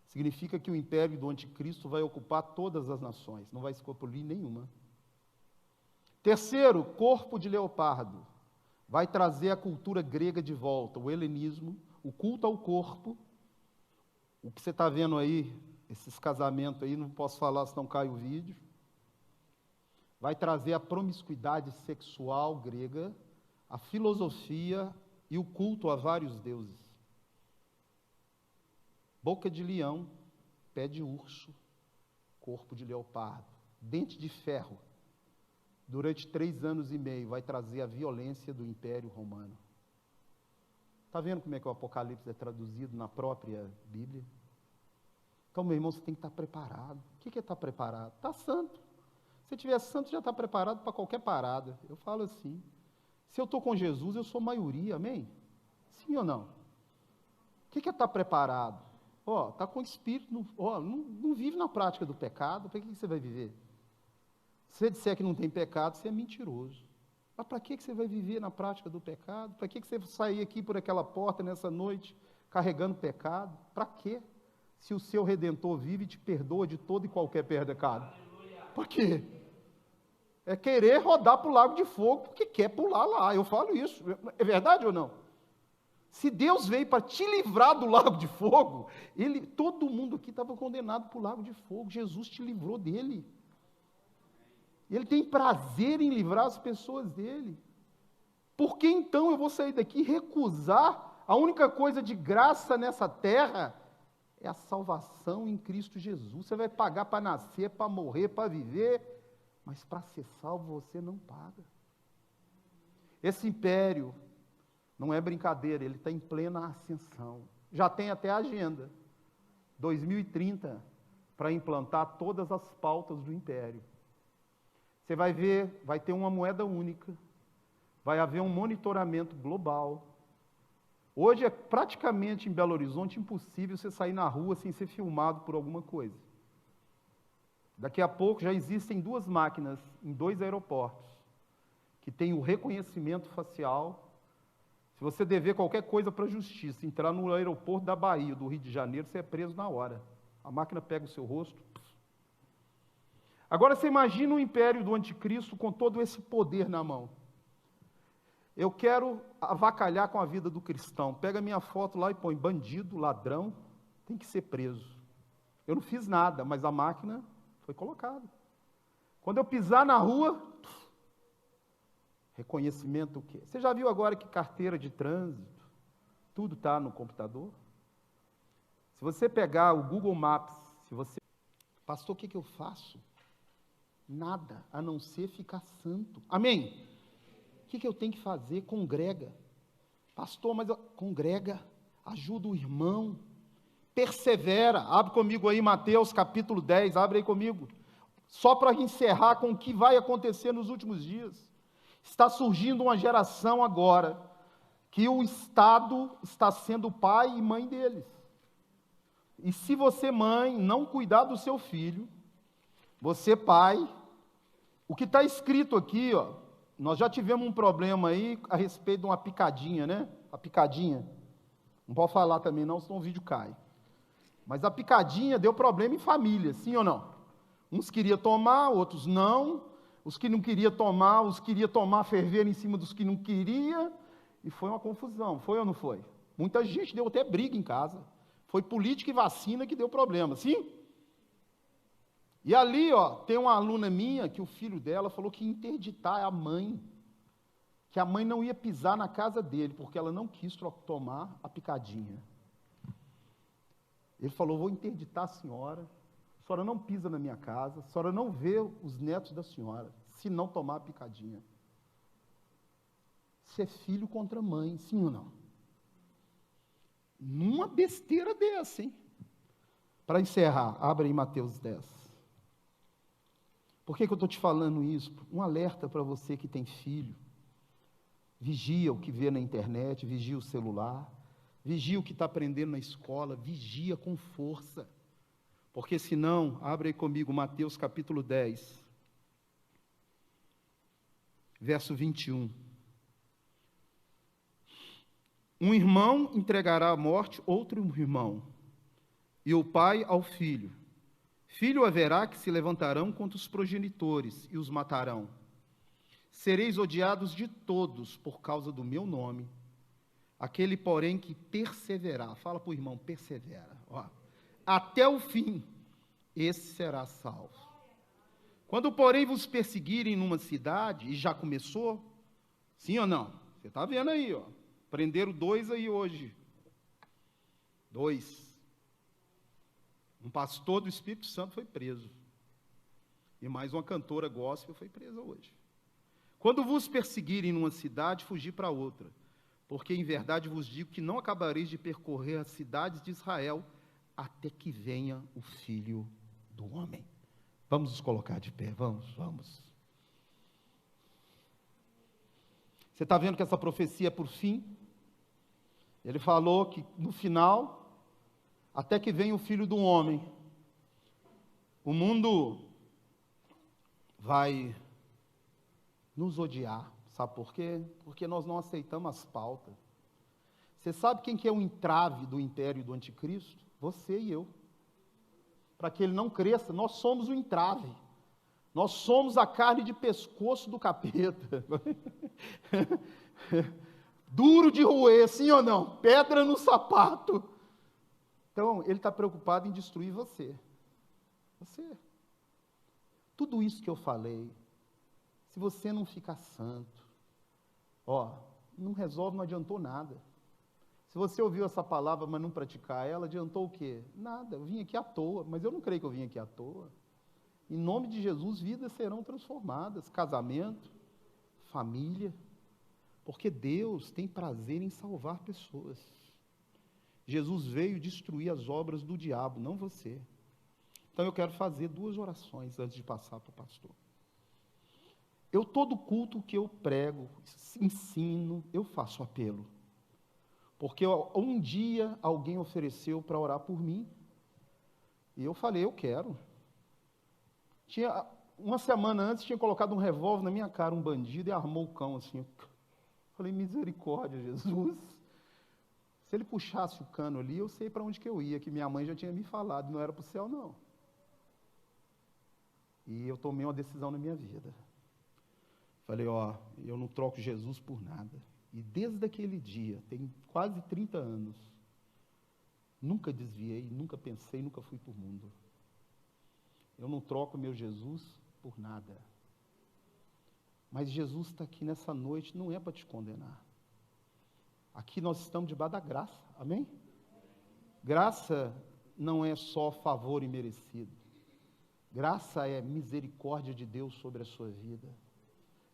Significa que o império do anticristo vai ocupar todas as nações, não vai escapulir nenhuma. Terceiro, corpo de leopardo. Vai trazer a cultura grega de volta, o helenismo, o culto ao corpo. O que você está vendo aí, esses casamentos aí, não posso falar senão cai o vídeo. Vai trazer a promiscuidade sexual grega, a filosofia e o culto a vários deuses. Boca de leão, pé de urso, corpo de leopardo, dente de ferro. Durante 3 anos e meio vai trazer a violência do Império Romano. Está vendo como é que o Apocalipse é traduzido na própria Bíblia? Então, meu irmão, você tem que estar preparado. O que é estar preparado? Está santo. Se tiver santo, já está preparado para qualquer parada. Eu falo assim. Se eu estou com Jesus, eu sou maioria, amém? Sim ou não? O que é estar preparado? Está com o Espírito, não vive na prática do pecado, para que você vai viver? Se você disser que não tem pecado, você é mentiroso. Mas para que você vai viver na prática do pecado? Para que você vai sair aqui por aquela porta nessa noite, carregando pecado? Para quê? Se o seu Redentor vive e te perdoa de todo e qualquer pecado. Para quê? É querer rodar para o lago de fogo, porque quer pular lá. Eu falo isso. É verdade ou não? Se Deus veio para te livrar do lago de fogo, todo mundo aqui estava condenado para o lago de fogo. Jesus te livrou dele. Ele tem prazer em livrar as pessoas dele. Por que então eu vou sair daqui e recusar a única coisa de graça nessa terra? É a salvação em Cristo Jesus. Você vai pagar para nascer, para morrer, para viver, mas para ser salvo você não paga. Esse império não é brincadeira, ele está em plena ascensão. Já tem até a agenda, 2030, para implantar todas as pautas do império. Você vai ver, vai ter uma moeda única, vai haver um monitoramento global. Hoje é praticamente em Belo Horizonte impossível você sair na rua sem ser filmado por alguma coisa. Daqui a pouco já existem 2 máquinas em 2 aeroportos que tem o reconhecimento facial. Se você dever qualquer coisa para a justiça, entrar no aeroporto da Bahia, do Rio de Janeiro, você é preso na hora. A máquina pega o seu rosto. Agora você imagina o império do anticristo com todo esse poder na mão. Eu quero avacalhar com a vida do cristão. Pega minha foto lá e põe bandido, ladrão, tem que ser preso. Eu não fiz nada, mas a máquina foi colocada. Quando eu pisar na rua, reconhecimento o quê? Você já viu agora que carteira de trânsito, tudo está no computador? Se você pegar o Google Maps, se você... Pastor, o que eu faço? Nada, a não ser ficar santo. Amém? O que eu tenho que fazer? Congrega. Pastor, mas congrega, ajuda o irmão, persevera. Abre comigo aí Mateus capítulo 10, abre aí comigo. Só para encerrar com o que vai acontecer nos últimos dias. Está surgindo uma geração agora, que o Estado está sendo pai e mãe deles. E se você, mãe, não cuidar do seu filho, você, pai, o que está escrito aqui, ó, nós já tivemos um problema aí a respeito de uma picadinha, né? A picadinha. Não pode falar também não, senão o vídeo cai. Mas a picadinha deu problema em família, sim ou não? Uns queriam tomar, outros não. Os que não queriam tomar, ferver em cima dos que não queriam. E foi uma confusão, foi ou não foi? Muita gente deu até briga em casa. Foi política e vacina que deu problema, sim? E ali, ó, tem uma aluna minha que o filho dela falou que ia interditar a mãe, que a mãe não ia pisar na casa dele, porque ela não quis tomar a picadinha. Ele falou, vou interditar a senhora não pisa na minha casa, a senhora não vê os netos da senhora, se não tomar a picadinha. Isso é filho contra mãe, sim ou não? Numa besteira dessa, hein? Para encerrar, abre aí Mateus 10. Por que eu estou te falando isso? Um alerta para você que tem filho. Vigia o que vê na internet, vigia o celular, vigia o que está aprendendo na escola, vigia com força. Porque senão, abre aí comigo Mateus capítulo 10, verso 21. Um irmão entregará à morte outro irmão, e o pai ao filho. Filho haverá que se levantarão contra os progenitores e os matarão. Sereis odiados de todos por causa do meu nome. Aquele, porém, que perseverar, fala para o irmão, persevera, ó, até o fim, esse será salvo. Quando, porém, vos perseguirem numa cidade, e já começou, sim ou não? Você está vendo aí, ó, prenderam 2 aí hoje. 2. Um pastor do Espírito Santo foi preso. E mais uma cantora gospel foi presa hoje. Quando vos perseguirem numa cidade, fugi para outra. Porque em verdade vos digo que não acabareis de percorrer as cidades de Israel até que venha o Filho do Homem. Vamos nos colocar de pé, vamos. Você está vendo que essa profecia é por fim? Ele falou que no final, até que venha o Filho do Homem, o mundo vai nos odiar. Sabe por quê? Porque nós não aceitamos as pautas. Você sabe quem que é o entrave do império do anticristo? Você e eu. Para que ele não cresça, nós somos o entrave. Nós somos a carne de pescoço do capeta. Duro de roer, sim ou não? Pedra no sapato. Então, ele está preocupado em destruir você. Você. Tudo isso que eu falei, se você não ficar santo, ó, não resolve, não adiantou nada. Se você ouviu essa palavra, mas não praticar ela, adiantou o quê? Nada, eu vim aqui à toa, mas eu não creio que eu vim aqui à toa. Em nome de Jesus, vidas serão transformadas, casamento, família, porque Deus tem prazer em salvar pessoas. Jesus veio destruir as obras do diabo, não você. Então eu quero fazer 2 orações antes de passar para o pastor. Todo culto que eu prego, ensino, eu faço apelo. Porque um dia alguém ofereceu para orar por mim. E eu falei, eu quero. Uma semana antes, tinha colocado um revólver na minha cara, um bandido, e armou o cão assim. Falei, misericórdia, Jesus. Se ele puxasse o cano ali, eu sei para onde que eu ia, que minha mãe já tinha me falado, não era para o céu, não. E eu tomei uma decisão na minha vida. Falei, eu não troco Jesus por nada. E desde aquele dia, tem quase 30 anos, nunca desviei, nunca pensei, nunca fui por mundo. Eu não troco meu Jesus por nada. Mas Jesus está aqui nessa noite, não é para te condenar. Aqui nós estamos debaixo da graça, amém? Graça não é só favor imerecido. Graça é misericórdia de Deus sobre a sua vida.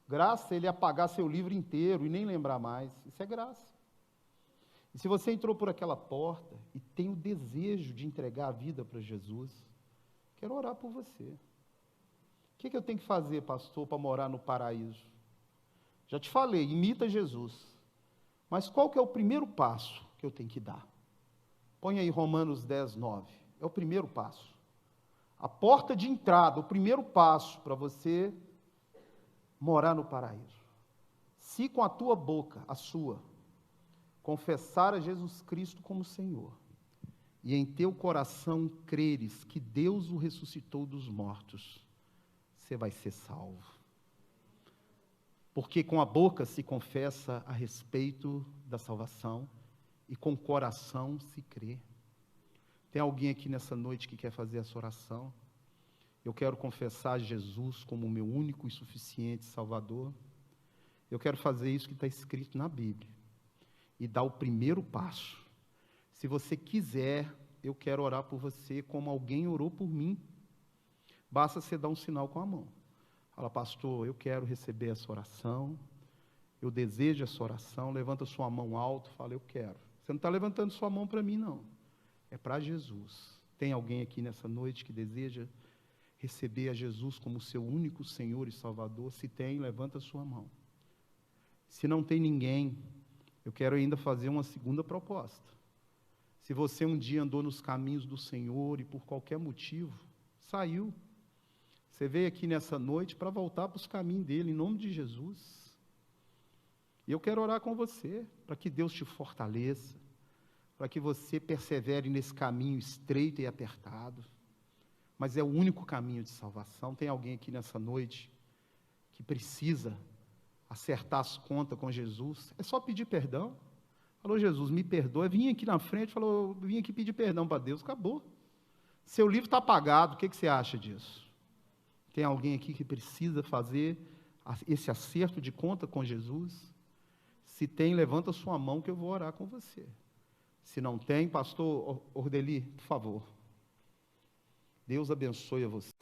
Graça é Ele apagar seu livro inteiro e nem lembrar mais. Isso é graça. E se você entrou por aquela porta e tem o desejo de entregar a vida para Jesus, quero orar por você. O que eu tenho que fazer, pastor, para morar no paraíso? Já te falei, imita Jesus. Mas qual que é o primeiro passo que eu tenho que dar? Põe aí Romanos 10, 9. É o primeiro passo. A porta de entrada, o primeiro passo para você morar no paraíso. Se com a tua boca, a sua, confessar a Jesus Cristo como Senhor, e em teu coração creres que Deus o ressuscitou dos mortos, você vai ser salvo. Porque com a boca se confessa a respeito da salvação e com o coração se crê. Tem alguém aqui nessa noite que quer fazer essa oração? Eu quero confessar Jesus como o meu único e suficiente Salvador. Eu quero fazer isso que está escrito na Bíblia e dar o primeiro passo. Se você quiser, eu quero orar por você como alguém orou por mim. Basta você dar um sinal com a mão. Fala, pastor, eu quero receber essa oração, eu desejo essa oração. Levanta sua mão alto, fala, eu quero. Você não está levantando sua mão para mim, não. É para Jesus. Tem alguém aqui nessa noite que deseja receber a Jesus como seu único Senhor e Salvador? Se tem, levanta sua mão. Se não tem ninguém, eu quero ainda fazer uma segunda proposta. Se você um dia andou nos caminhos do Senhor e por qualquer motivo saiu, você veio aqui nessa noite para voltar para os caminhos dele, em nome de Jesus. E eu quero orar com você, para que Deus te fortaleça, para que você persevere nesse caminho estreito e apertado, mas é o único caminho de salvação. Tem alguém aqui nessa noite que precisa acertar as contas com Jesus? É só pedir perdão. Falou, Jesus, me perdoa. Vim aqui na frente, falou, vim aqui pedir perdão para Deus. Acabou. Seu livro está apagado, o que você acha disso? Tem alguém aqui que precisa fazer esse acerto de conta com Jesus? Se tem, levanta sua mão que eu vou orar com você. Se não tem, pastor Ordeli, por favor. Deus abençoe a você.